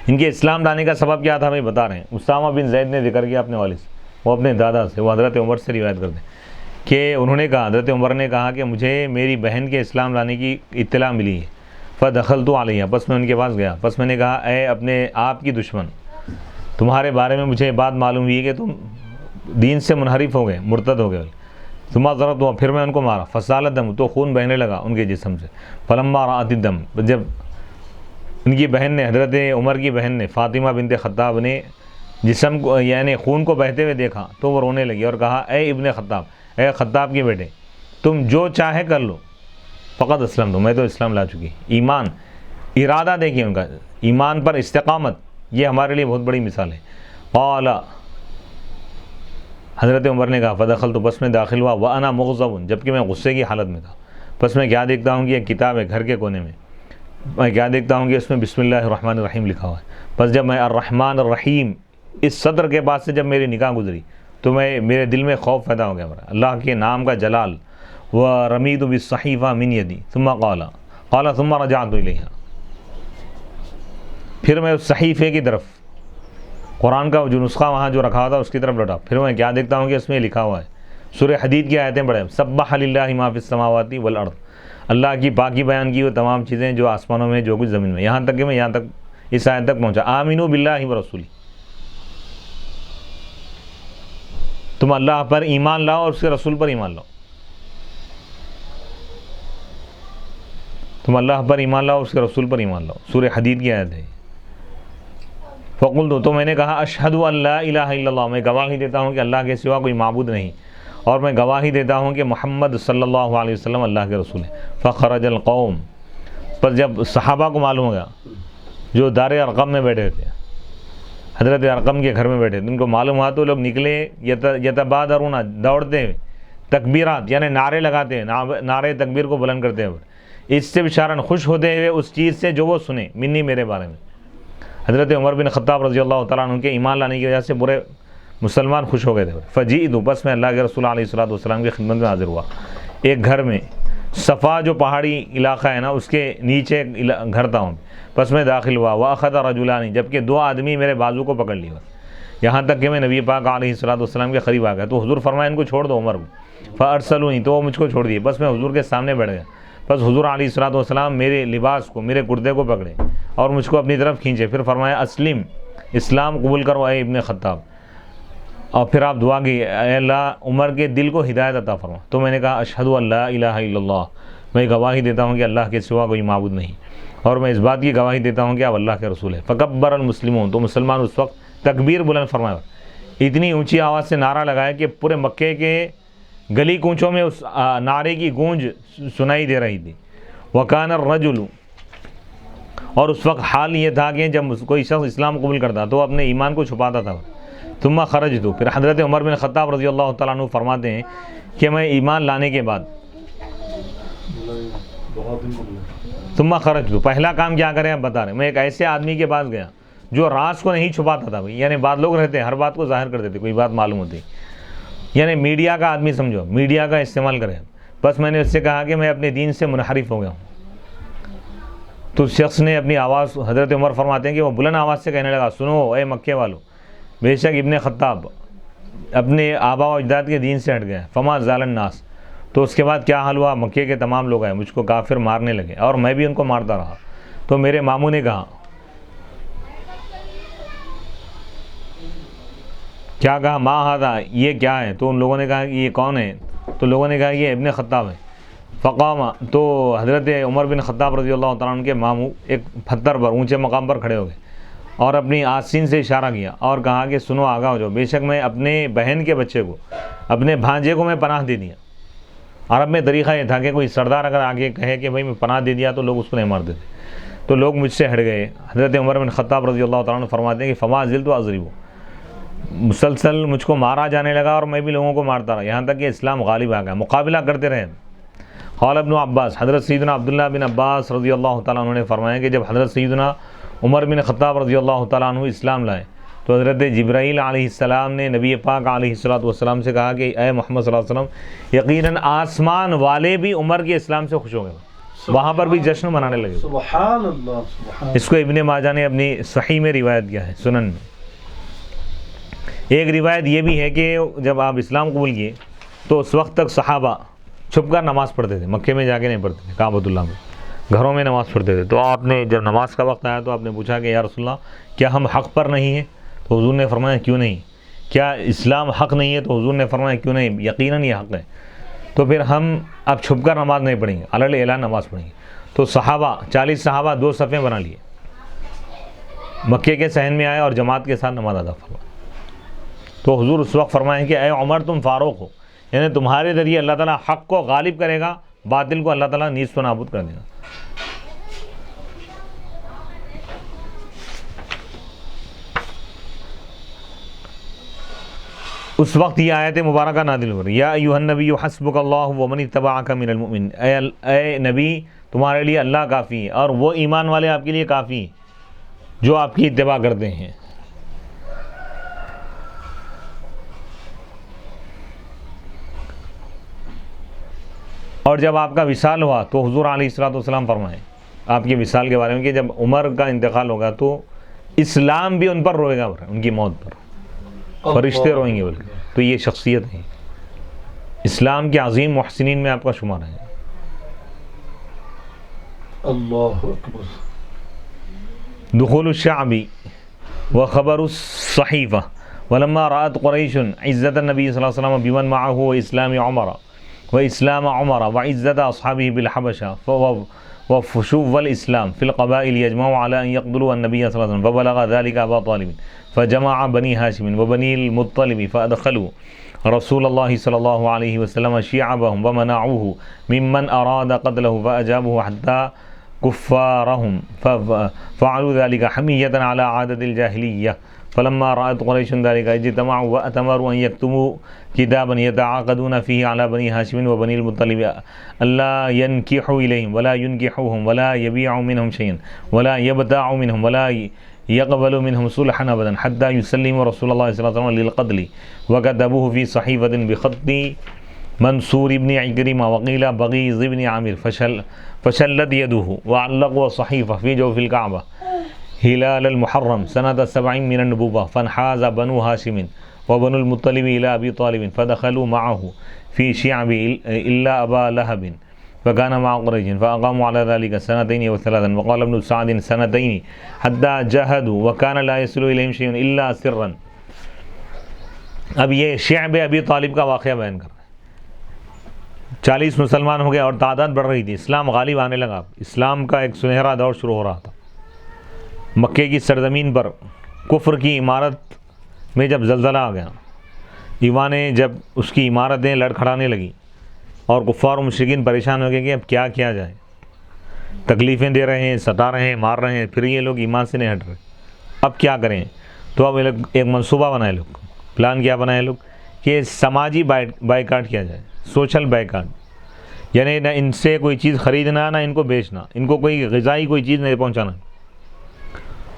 ان کے اسلام لانے کا سبب کیا تھا, میں بتا رہے ہیں. اسامہ بن زید نے ذکر کیا اپنے والد سے, وہ اپنے دادا سے, وہ حضرت عمر سے روایت کرتے ہیں کہ انہوں نے کہا, حضرت عمر نے کہا کہ مجھے میری بہن کے اسلام لانے کی اطلاع ملی ہے. فدخلت علیہ, بس میں ان کے پاس گیا. بس میں نے کہا, اے اپنے آپ کی دشمن, تمہارے بارے میں مجھے بات معلوم ہوئی کہ تم دین سے منحرف ہو گئے, مرتد ہو گئے. ثم ضربت, پھر میں ان کو مارا. فسال الدم, تو خون بہنے لگا ان کے جسم سے. فلما رأت الدم, جب ان کی بہن نے, حضرت عمر کی بہن نے, فاطمہ بنت خطاب نے جسم کو یعنی خون کو بہتے ہوئے دیکھا تو وہ رونے لگی اور کہا, اے ابن خطاب, اے خطاب کے بیٹے, تم جو چاہے کر لو, فقط اسلم دو, میں تو اسلام لا چکی. ایمان, ارادہ دیکھیے ان کا, ایمان پر استقامت, یہ ہمارے لیے بہت بڑی مثال ہے. قال, حضرت عمر نے کہا, فدخل, تو بس میں داخل ہوا. وانا مغضب, جبکہ میں غصے کی حالت میں تھا. بس میں کیا دیکھتا ہوں کہ ایک کتاب ہے گھر کے کونے میں, میں کیا دیکھتا ہوں کہ اس میں بسم اللہ الرحمن الرحیم لکھا ہوا ہے. بس جب میں الرحمن الرحیم اس صدر کے بعد سے جب میری نگاہ گزری تو میرے دل میں خوف پیدا ہو گیا, اللہ کے نام کا جلال. ورمیت بالصحیفہ من یدی ثم قال ثم رجعت الیہا, پھر میں اس صحیفے کی طرف قرآن کا جو نسخہ وہاں جو رکھا ہوا تھا اس کی طرف لوٹا، پھر میں کیا دیکھتا ہوں کہ اس میں لکھا ہوا ہے، سورہ حدید کی آیتیں پڑھیں، سبح للہ ما فی السماوات والارض، اللہ کی پاکی بیان کی وہ تمام چیزیں جو آسمانوں میں جو کچھ زمین میں، یہاں تک کہ میں یہاں تک اس آیت تک پہنچا، آمنو باللہ ورسولہ، تم اللہ پر ایمان لاؤ اور اس کے رسول پر ایمان لاؤ، تم اللہ پر ایمان لاؤ اس کے رسول پر ایمان لاؤ، سورہ حدید کی آیت ہے۔ فقلت، تو میں نے کہا، اشہد ان لا الہ الا اللہ، میں گواہی دیتا ہوں کہ اللہ کے سوا کوئی معبود نہیں، اور میں گواہی دیتا ہوں کہ محمد صلی اللہ علیہ وسلم اللہ کے رسول ہیں۔ فخرج القوم، پر جب صحابہ کو معلوم ہو گیا جو دار ارقم میں بیٹھے تھے، حضرت ارقم کے گھر میں بیٹھے تھے، ان کو معلوم ہوا تو لوگ نکلے، یتبادرون، دوڑتے ہوئے، تکبیرات یعنی نعرے لگاتے ہیں، نعرے تکبیر کو بلند کرتے ہوئے، اس سے بشارن خوش ہوتے ہوئے اس چیز سے جو وہ سنے، منی میرے بارے میں۔ حضرت عمر بن خطاب رضی اللہ تعالیٰ عنہ کے ایمان لانے کی وجہ سے پورے مسلمان خوش ہو گئے تھے۔ فجئت، بس میں اللہ کے رسول علیہ الصلوۃ والسلام کی خدمت میں حاضر ہوا، ایک گھر میں، صفا جو پہاڑی علاقہ ہے نا اس کے نیچے ایک گھر تھا، بس میں داخل ہوا، واخذ رجلان، جبکہ دو آدمی میرے بازو کو پکڑ لیا، یہاں تک کہ میں نبی پاک علیہ الصلوۃ والسلام کے قریب آ گیا، تو حضور فرمایا ان کو چھوڑ دو عمر کو، فارسلونی، تو وہ مجھ کو چھوڑ دیے، بس میں حضور کے سامنے بیٹھ گیا، بس حضور علیہ الصلوۃ والسلام میرے لباس کو، میرے کرتے کو پکڑے اور مجھ کو اپنی طرف کھینچے، پھر فرمایا اسلم، اسلام قبول کرو اے ابن خطاب، اور پھر آپ دعا کی، اے اللہ عمر کے دل کو ہدایت عطا فرما۔ تو میں نے کہا اشہد ان لا الہ الا اللہ، میں گواہی دیتا ہوں کہ اللہ کے سوا کوئی معبود نہیں، اور میں اس بات کی گواہی دیتا ہوں کہ آپ اللہ کے رسول ہیں۔ فکبر المسلمون، تو مسلمان اس وقت تکبیر بلند فرمایا، اتنی اونچی آواز سے نعرہ لگایا کہ پورے مکے کے گلی کوچوں میں اس نعرے کی گونج سنائی دے رہی تھی۔ وکان الرجل، اور اس وقت حال یہ تھا کہ جب کوئی شخص اسلام قبول کرتا تو اپنے ایمان کو چھپاتا تھا۔ ثم خرجت، پھر حضرت عمر بن خطاب رضی اللہ تعالیٰ عنہ فرماتے ہیں کہ میں ایمان لانے کے بعد ثم خرجت، پہلا کام کیا کریں آپ بتا رہے ہیں، میں ایک ایسے آدمی کے پاس گیا جو راز کو نہیں چھپاتا تھا، یعنی بعض لوگ رہتے ہیں ہر بات کو ظاہر کر دیتے، کوئی بات معلوم ہوتی، یعنی میڈیا کا آدمی سمجھو، میڈیا کا استعمال کریں۔ بس میں نے اس سے کہا کہ میں اپنے دین سے منحرف ہو گیا ہوں، تو اس شخص نے اپنی آواز، حضرت عمر فرماتے ہیں کہ وہ بلند آواز سے کہنے لگا، سنو اے مکے والو، بے شک ابن خطاب اپنے آبا و اجداد کے دین سے ہٹ گئے، فما زال الناس، تو اس کے بعد کیا حال ہوا، مکے کے تمام لوگ آئے مجھ کو کافر مارنے لگے، اور میں بھی ان کو مارتا رہا، تو میرے ماموں نے کہا، کیا کہا، ما ھذا، یہ کیا ہے، تو ان لوگوں نے کہا کہ یہ کون ہے، تو لوگوں نے کہا یہ ابن خطاب ہے۔ فقام، تو حضرت عمر بن خطاب رضی اللہ تعالیٰ عنہ کے ماموں ایک پتھر پر، اونچے مقام پر کھڑے ہو گئے اور اپنی آستین سے اشارہ کیا اور کہا کہ سنو آگاہ ہو جاؤ، بے شک میں اپنے بہن کے بچے کو، اپنے بھانجے کو میں پناہ دے دیا۔ عرب میں طریقہ یہ تھا کہ کوئی سردار اگر آگے کہے کہ بھائی میں پناہ دے دیا تو لوگ اس کو نہیں مار دیتے، تو لوگ مجھ سے ہٹ گئے۔ حضرت عمر بن خطاب رضی اللہ تعالیٰ عنہ فرماتے ہیں کہ فما زلت اضرب، مسلسل مجھ کو مارا جانے لگا اور میں بھی لوگوں کو مارتا رہا، یہاں تک کہ اسلام غالب آ گیا، مقابلہ کرتے رہے۔ قال ابن عباس، حضرت سیدنا عبداللہ بن عباس رضی اللہ تعالیٰ عنہ نے فرمایا کہ جب حضرت سیدنا عمر بن خطاب رضی اللہ تعالیٰ عنہ اسلام لائے تو حضرت جبرائیل علیہ السلام نے نبی پاک علیہ الصلوۃ والسلام سے کہا کہ اے محمد صلی اللہ علیہ وسلم، یقیناً آسمان والے بھی عمر کے اسلام سے خوش ہو گئے، وہاں پر بھی جشن منانے لگے۔ سبحان اللہ، سبحان اس کو ابن ماجہ نے اپنی صحیح میں روایت کیا ہے، سنن میں۔ ایک روایت یہ بھی ہے کہ جب آپ اسلام قبول کیے تو اس وقت تک صحابہ چھپ کر نماز پڑھتے تھے، مکے میں جا کے نہیں پڑھتے تھے، کعبۃ اللہ میں، گھروں میں نماز پڑھتے تھے۔ تو آپ نے جب نماز کا وقت آیا تو آپ نے پوچھا کہ یا رسول اللہ کیا ہم حق پر نہیں ہیں؟ تو حضور نے فرمایا کیوں نہیں، کیا اسلام حق نہیں ہے؟ تو حضور نے فرمایا کیوں نہیں، یقیناً یہ حق ہے۔ تو پھر ہم اب چھپ کر نماز نہیں پڑھیں گے، علی اعلان نماز پڑھیں گے۔ تو صحابہ 40 صحابہ 2 صفیں بنا لیے، مکے کے صحن میں آئے اور جماعت کے ساتھ نماز ادا فرمائے۔ تو حضور اس وقت فرمائیں کہ اے عمر تم فاروق ہو، یعنی تمہارے ذریعے اللہ تعالیٰ حق کو غالب کرے گا، باطل کو اللہ تعالیٰ نیست و نابود کر دے گا۔ اس وقت یہ آیت مبارکہ نازل ہو رہی، یا ایھا النبی حسبک اللہ ومن اتبعک من المؤمنین، اے نبی تمہارے لیے اللہ کافی ہے اور وہ ایمان والے آپ کے لیے کافی ہیں جو آپ کی اتباع کرتے ہیں۔ اور جب آپ کا وصال ہوا تو حضور علیہ الصلوۃ والسلام فرمائیں آپ کے وصال کے بارے میں کہ جب عمر کا انتقال ہوگا تو اسلام بھی ان پر روئے گا ان کی موت پر، فرشتے روئیں گے بلکہ. تو یہ شخصیت ہے، اسلام کے عظیم محسنین میں آپ کا شمار ہے. اللہ اکبر. دخول الشعبی وخبر الصحیفہ ولما رأت قریش عزت النبی صلی اللہ علیہ وسلم بمن معه وإسلام عمر وعزت أصحابه بالحبشة وفشو الإسلام في القبائل يجمع على أن يقتلوا النبي صلى الله عليه وسلم فبلغ ذلك أبا طالب فجمع بني هاشم وبني المطلب فأدخلوا رسول الله صلى الله عليه وسلم شيعبهم ومنعوه ممن أراد قتله فأجابه حتى كفارهم ففعلوا ذلك حمية على عادة الجاهلية. فلما رأت قريش ذلك اجتمعوا وأتمروا أن يكتبوا كتابا يتعاقدون فيه على بني هاشم وبني المطلب ألا ينكحوا إليهم ولا ينكحوهم ولا يبيعوا منهم شيئا ولا يبتاعوا منهم ولا يقبلوا منهم صلحا أبدا حتى يسلموا رسول الله صلى الله عليه وسلم للقتل. وكتبوه في صحيفة بخط منصور بن عكرمة وقيل بغيظ بن عامر فشلت يده وعلقوا الصحيفة في جوف الكعبة هلال المحرم سنة 70 من النبوة. فانحاز بنو هاشم وبنو المطلب إلى أبي طالب فدخلوا معه في شعب إلا أبا لهب فكان مع قريش فأقاموا على ذلك 2 و3. وقال ابن سعد 2 حتى جاهدوا وكان لا يصل إليهم شيء إلا سرا. اب یہ شعب ابی طالب کا واقعہ بیان کر رہے ہیں. 40 مسلمان ہو گئے اور تعداد بڑھ رہی تھی، اسلام غالب آنے لگا، اسلام کا ایک سنہرا دور شروع ہو رہا تھا. مکے کی سرزمین پر کفر کی عمارت میں جب زلزلہ آ گیا، ایوانے جب اس کی عمارتیں لڑکھڑانے لگیں اور کفار و مشرکین پریشان ہو گئے کہ اب کیا کیا جائے، تکلیفیں دے رہے ہیں، ستا رہے ہیں، مار رہے ہیں، پھر یہ لوگ ایمان سے نہیں ہٹ رہے، اب کیا کریں. تو اب ایک منصوبہ بنائے لوگ، پلان کیا بنائے لوگ کہ سماجی بائیکاٹ کیا جائے، سوشل بائیکاٹ، یعنی نہ ان سے کوئی چیز خریدنا، نہ ان کو بیچنا، ان کو کوئی غذائی کوئی چیز نہیں پہنچانا.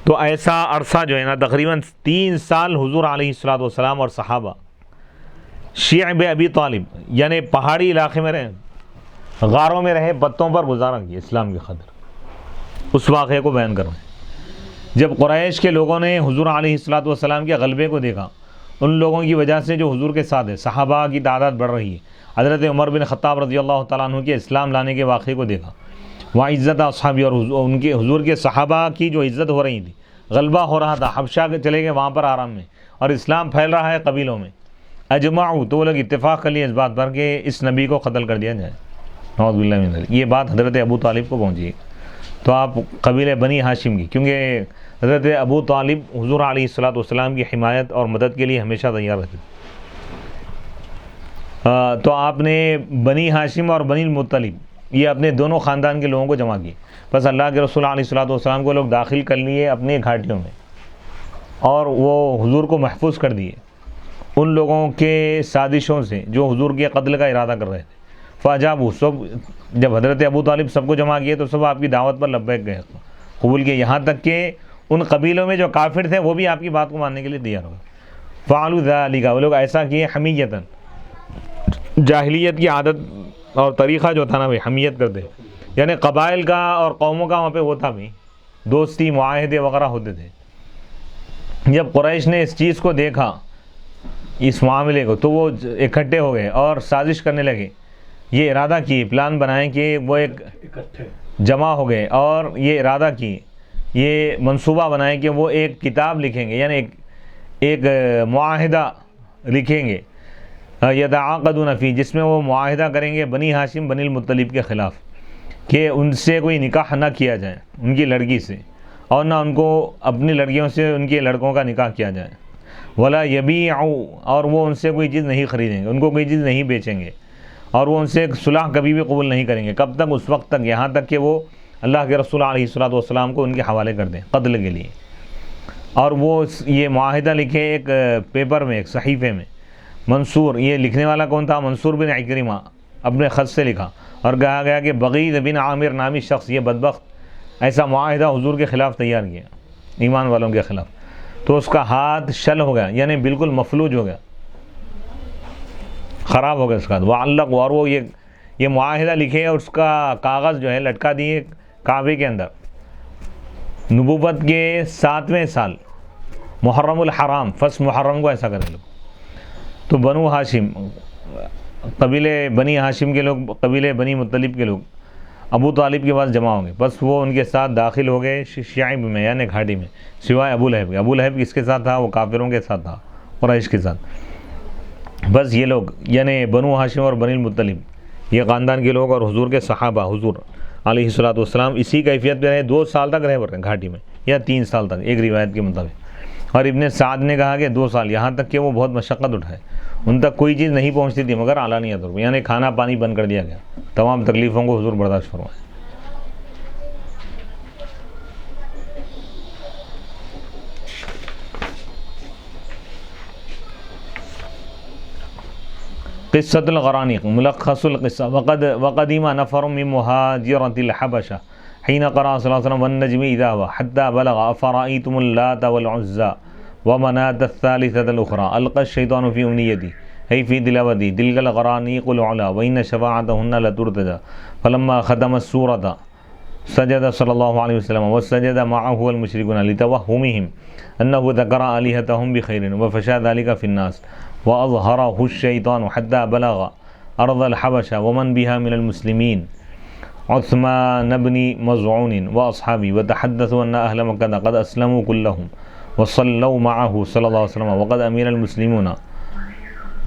تو ایسا عرصہ جو ہے نا تقریباً 3 سال حضور علیہ الصلوۃ والسلام اور صحابہ شعب ابی طالب یعنی پہاڑی علاقے میں رہے، غاروں میں رہے، پتوں پر گزارا کیا اسلام کی خاطر. اس واقعے کو بیان کر رہے ہیں. جب قریش کے لوگوں نے حضور علیہ الصلوۃ والسلام کے غلبے کو دیکھا، ان لوگوں کی وجہ سے جو حضور کے ساتھ ہے، صحابہ کی تعداد بڑھ رہی ہے، حضرت عمر بن خطاب رضی اللہ تعالیٰ عنہ کے اسلام لانے کے واقعے کو دیکھا، وہاں عزت اصحابی اور ان کے حضور کے صحابہ کی جو عزت ہو رہی تھی، غلبہ ہو رہا تھا، حبشہ کے چلے گئے وہاں پر آرام میں، اور اسلام پھیل رہا ہے قبیلوں میں. اجمعوا، تو وہ لوگ اتفاق کر لیے اس بات پر کہ اس نبی کو قتل کر دیا جائے. نعوذ باللہ من ذلک. یہ بات حضرت ابو طالب کو پہنچی. تو آپ قبیلہ بنی ہاشم کی، کیونکہ حضرت ابو طالب حضور علیہ الصلوۃ والسلام کی حمایت اور مدد کے لیے ہمیشہ تیار رہتے. تو آپ نے بنی ہاشم اور بنی المطلب یہ اپنے دونوں خاندان کے لوگوں کو جمع کیے. بس اللہ کے رسول علیہ الصلوۃ والسلام کو لوگ داخل کر لیے اپنے گھاٹیوں میں، اور وہ حضور کو محفوظ کر دیے ان لوگوں کے سازشوں سے جو حضور کے قتل کا ارادہ کر رہے تھے. فاجابوا، سب جب حضرت ابو طالب سب کو جمع کیے تو سب آپ کی دعوت پر لبیک گئے، قبول کیے، یہاں تک کہ ان قبیلوں میں جو کافر تھے وہ بھی آپ کی بات کو ماننے کے لیے تیار ہو. فعلوا ذلک، وہ لوگ ایسا کیے حمیتاً، جاہلیت کی عادت اور طریقہ جو تھا نا، حمیت کرتے، یعنی قبائل کا اور قوموں کا وہاں پہ وہ تھا بھی، دوستی معاہدے وغیرہ ہوتے تھے. جب قریش نے اس چیز کو دیکھا، اس معاملے کو، تو وہ اکٹھے ہو گئے اور سازش کرنے لگے. یہ ارادہ کیے، پلان بنائیں کہ وہ ایک جمع ہو گئے اور یہ ارادہ کیے، یہ منصوبہ بنائیں کہ وہ ایک کتاب لکھیں گے، یعنی ایک معاہدہ لکھیں گے، یتعاقدون فی، جس میں وہ معاہدہ کریں گے بنی ہاشم بنی المطلب کے خلاف کہ ان سے کوئی نکاح نہ کیا جائے، ان کی لڑکی سے، اور نہ ان کو اپنی لڑکیوں سے ان کے لڑکوں کا نکاح کیا جائے. ولا یبیعوا، اور وہ ان سے کوئی چیز نہیں خریدیں گے، ان کو کوئی چیز نہیں بیچیں گے، اور وہ ان سے صلح کبھی بھی قبول نہیں کریں گے. کب تک؟ اس وقت تک یہاں تک کہ وہ اللہ کے رسول علیہ الصلوۃ والسلام کو ان کے حوالے کر دیں قتل کے لیے. اور وہ یہ معاہدہ لکھے ایک پیپر میں، ایک صحیفے میں. منصور، یہ لکھنے والا کون تھا؟ منصور بن عکرمہ، اپنے خط سے لکھا، اور کہا گیا کہ بغیظ بن عامر نامی شخص، یہ بدبخت ایسا معاہدہ حضور کے خلاف تیار کیا، ایمان والوں کے خلاف. تو اس کا ہاتھ شل ہو گیا، یعنی بالکل مفلوج ہو گیا، خراب ہو گیا اس کا. وعلق، اور وہ یہ معاہدہ لکھے اور اس کا کاغذ جو ہے لٹکا دیے کعبے کے اندر. نبوت کے 7ویں سال محرم الحرام، فرسٹ محرم کو ایسا کریں لوگ، تو بنو ہاشم، قبیلے بنی ہاشم کے لوگ، قبیلے بنی مطلب کے لوگ ابو طالب کے پاس جمع ہوں گے، بس وہ ان کے ساتھ داخل ہو گئے شعیب میں یعنی گھاٹی میں، سوائے ابو لہب کے۔ ابو لہب کس کے ساتھ تھا؟ وہ کافروں کے ساتھ تھا، قریش کے ساتھ۔ بس یہ لوگ یعنی بنو ہاشم اور بنی المطلب، یہ خاندان کے لوگ اور حضور کے صحابہ، حضور علیہ الصلوۃ والسلام اسی کیفیت پہ رہے، 2 سال تک رہے گھاٹی میں یا 3 سال تک ایک روایت کے مطابق۔ اور ابن سعد نے کہا کہ 2 سال، یہاں تک کہ وہ بہت مشقت اٹھائے، ان تک کوئی چیز نہیں پہنچتی تھی مگر علانیہ طور پر، یعنی کھانا پانی بند کر دیا گیا، تمام تکلیفوں کو حضور برداشت فرمائے۔ قصة الغرانيق ملخص القصة وقدم نفر من مهاجرة الحبشة حين قرأ صلى الله عليه وسلم والنجم إذا هوى حتى بلغ أفرأيتم اللات والعزى ومناة الثالثة الأخرى ألقى الشيطان في أمنيتي أي في تلاوتي تلك الغرانيق العلا وإن شفاعتهن لترتجى فلما ختم السورة سجد صلى الله عليه وسلم وسجد معه المشركون لتوهمهم أنه ذكر آلهتهم بخير وفشى ذلك في الناس وأظهره الشيطان حتى بلغ أرض الحبشة ومن بها من المسلمين عثمان بن مزعون وأصحابه وتحدثوا أن أهل مكة قد أسلموا كلهم وصلوا معه صلى الله عليه وسلم وقد أمر المسلمون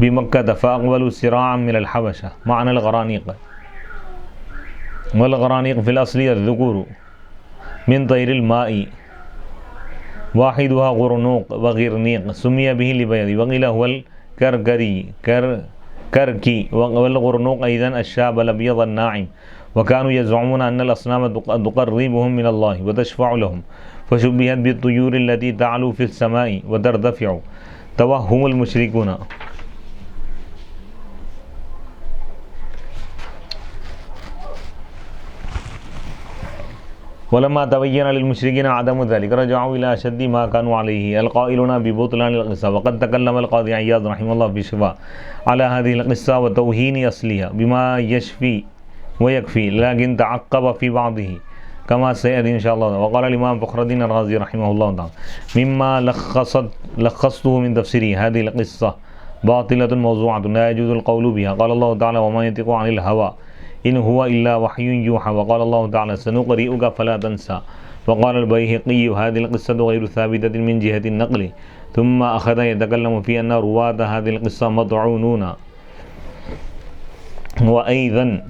بمكة فأقبلوا سراعا من الحبشة معنى الغرانيق. والغرانيق في الأصل الذكور من طير الماء واحدها غرنوق وغرنيق سمي به لبيض وقيل هو الكركري كركي والغرنوق أيضا الشاب الأبيض الناعم وكانوا يزعمون أن الأصنام تقربهم من الله وتشفع لهم فشبهت بالطيور التي تعلو في السماء وترتفع توهم المشركون. ولما تبين للمشركين عدم ذلك رجعوا إلى أشد ما كانوا عليه القائلون ببطلان القصة. وقد تكلم القاضي عياض رحمه الله في الشفاء على هذه القصة وتوهين أصلها بما يشفي ويكفي لكن تعقب في بعضه كما سيأتي إن شاء الله. وقال الإمام فخر الدين الرازي رحمه الله تعالى مما لخصته من تفسيره هذه القصة باطلة موضوعة لا يجوز القول بها. قال الله تعالى وما ينطق عن الهوى إن هو إلا وحي يوحى. وقال الله تعالى سنقرئك فلا تنسى. وقال البيهقي هذه القصة غير ثابتة من جهة النقل ثم أخذ يتكلم في أن رواة هذه القصة مطعونون. وأيضا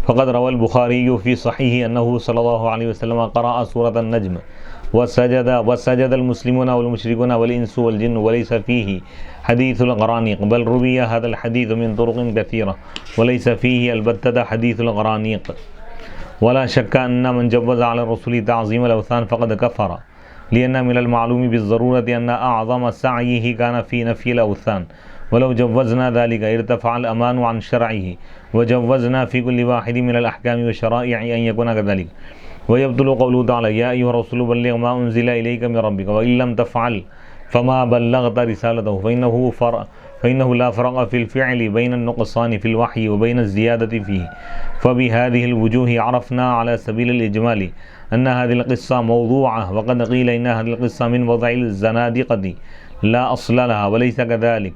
فقد روى البخاري في صحيح أنه صلى الله عليه وسلم قرأ سورة النجم وسجد المسلمون والمشركون والإنس والجن وليس فيه حديث الغرانيق بل روي هذا الحديث من طرق كثيرة وليس فيه البتة حديث الغرانيق. ولا شك أن من جوز على الرسول تعظيم الأوثان فقد كفر لأن من المعلوم بالضرورة أن أعظم سعيه كان في نفي الأوثان ولو جوزنا ذلك ارتفع الأمان عن شرعه وجوزنا في كل واحد من الأحكام والشرائع أن يكون كذلك. ويبطل قوله تعالى يا أيها الرسول بلغ ما أنزل إليك من ربك وإن لم تفعل فما بلغت رسالته فإنه لا فرق في الفعل بين النقصان في الوحي وبين الزيادة فيه. فبهذه الوجوه عرفنا على سبيل الإجمال أن هذه القصة موضوعة وقد قيل إن هذه القصة من وضع الزنادقة لا أصل لها وليس كذلك.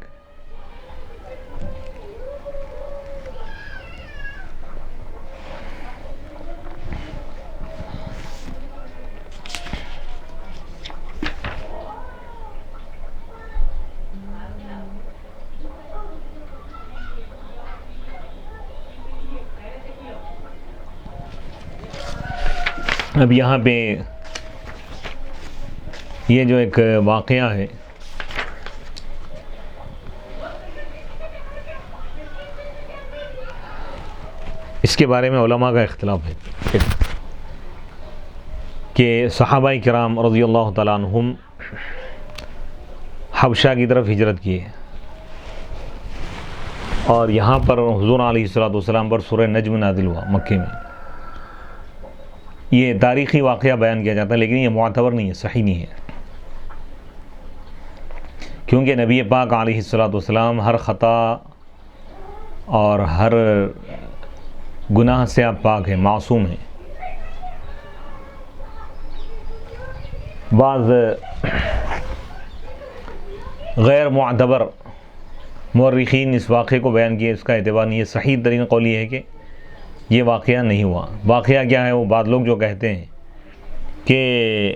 اب یہاں پہ یہ جو ایک واقعہ ہے اس کے بارے میں علماء کا اختلاف ہے کہ صحابہ کرام رضی اللہ تعالیٰ عنہم حبشہ کی طرف ہجرت کیے اور یہاں پر حضور علیہ الصلوۃ والسلام پر سورہ نجم نازل ہوا مکے میں. یہ تاریخی واقعہ بیان کیا جاتا ہے لیکن یہ معتبر نہیں ہے، صحیح نہیں ہے، کیونکہ نبی پاک علیہ الصلوۃ والسلام ہر خطا اور ہر گناہ سے آپ پاک ہیں، معصوم ہیں. بعض غیر معتبر مورخین اس واقعے کو بیان کیے، اس کا اعتبار نہیں ہے۔ صحیح ترین قول یہ ہے کہ یہ واقعہ نہیں ہوا۔ واقعہ کیا ہے؟ وہ بعض لوگ جو کہتے ہیں کہ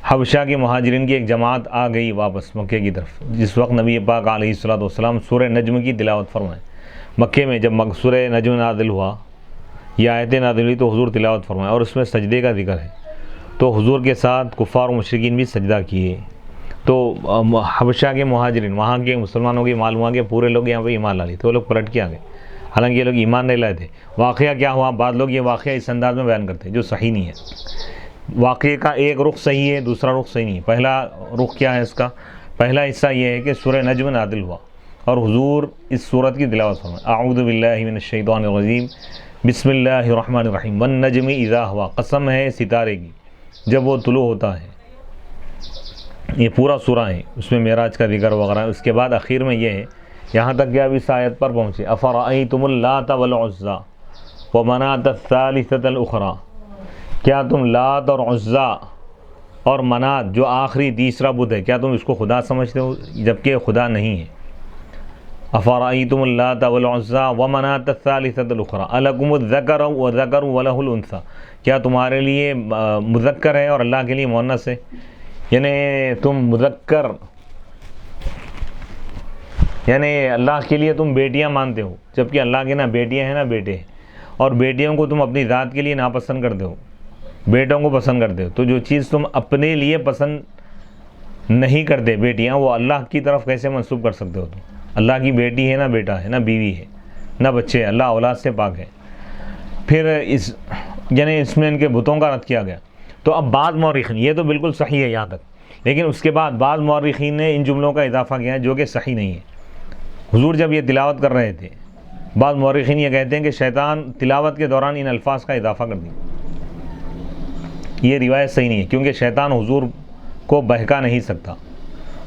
حبشہ کے مہاجرین کی ایک جماعت آ گئی واپس مکے کی طرف، جس وقت نبی پاک علیہ الصلوۃ والسلام سورہ نجم کی تلاوت فرمائیں۔ مکے میں جب سورہ نجم نازل ہوا، یہ آیتیں نازل ہوئی تو حضور تلاوت فرمائے، اور اس میں سجدے کا ذکر ہے، تو حضور کے ساتھ کفار و مشرکین بھی سجدہ کیے۔ تو حبشہ کے مہاجرین، وہاں کے مسلمانوں کی معلوم ہوا کہ پورے لوگ یہاں پہ ایمان لا لیے، تو وہ لوگ پلٹ کے آ گئے، حالانکہ یہ لوگ ایمان نہیں لائے تھے۔ واقعہ کیا ہوا؟ بعض لوگ یہ واقعہ اس انداز میں بیان کرتے ہیں جو صحیح نہیں ہے۔ واقعے کا ایک رخ صحیح ہے، دوسرا رخ صحیح نہیں ہے۔ پہلا رخ کیا ہے اس کا؟ پہلا حصہ یہ ہے کہ سورہ نجم نازل ہوا اور حضور اس سورت کی تلاوت فرمائے، اعوذ باللہ من الشیطان الرجیم بسم اللہ الرحمن الرحیم والنجم اذا ہوا، قسم ہے ستارے کی جب وہ طلوع ہوتا ہے۔ یہ پورا سورہ ہے، اس میں معراج کا ذکر وغیرہ۔ اس کے بعد اخیر میں یہ ہے، یہاں تک کہ اب اس آیت پر پہنچے، افرأیتم اللات والعزی ومناۃ الثالثۃ الاخری، کیا تم لات اور عزیٰ اور منات جو آخری تیسرا بت ہے، کیا تم اس کو خدا سمجھتے ہو جبکہ خدا نہیں ہے؟ افرأیتم اللات والعزی ومناۃ الثالثۃ الاخری الکم الذکر وذکر ولہ الانثی، کیا تمہارے لیے مذکر ہے اور اللہ کے لیے مؤنث ہے؟ یعنی تم مذکر، یعنی اللہ کے لیے تم بیٹیاں مانتے ہو جبکہ اللہ کے نہ بیٹیاں ہیں نہ بیٹے ہیں، اور بیٹیوں کو تم اپنی ذات کے لیے ناپسند کرتے ہو، بیٹوں کو پسند کرتے ہو۔ تو جو چیز تم اپنے لیے پسند نہیں کرتے بیٹیاں، وہ اللہ کی طرف کیسے منسوب کر سکتے ہو؟ تم اللہ کی بیٹی ہے نہ بیٹا ہے نہ بیوی ہے نہ بچے ہے، اللہ اولاد سے پاک ہے۔ پھر اس میں ان کے بتوں کا رد کیا گیا۔ تو اب بعض مورخین، یہ تو بالکل صحیح ہے یہاں تک، لیکن اس کے بعد بعض مورخین نے ان جملوں کا اضافہ کیا ہے جو کہ صحیح نہیں ہے۔ حضور جب یہ تلاوت کر رہے تھے، بعض مورخین یہ کہتے ہیں کہ شیطان تلاوت کے دوران ان الفاظ کا اضافہ کر دیا۔ یہ روایت صحیح نہیں ہے، کیونکہ شیطان حضور کو بہکا نہیں سکتا،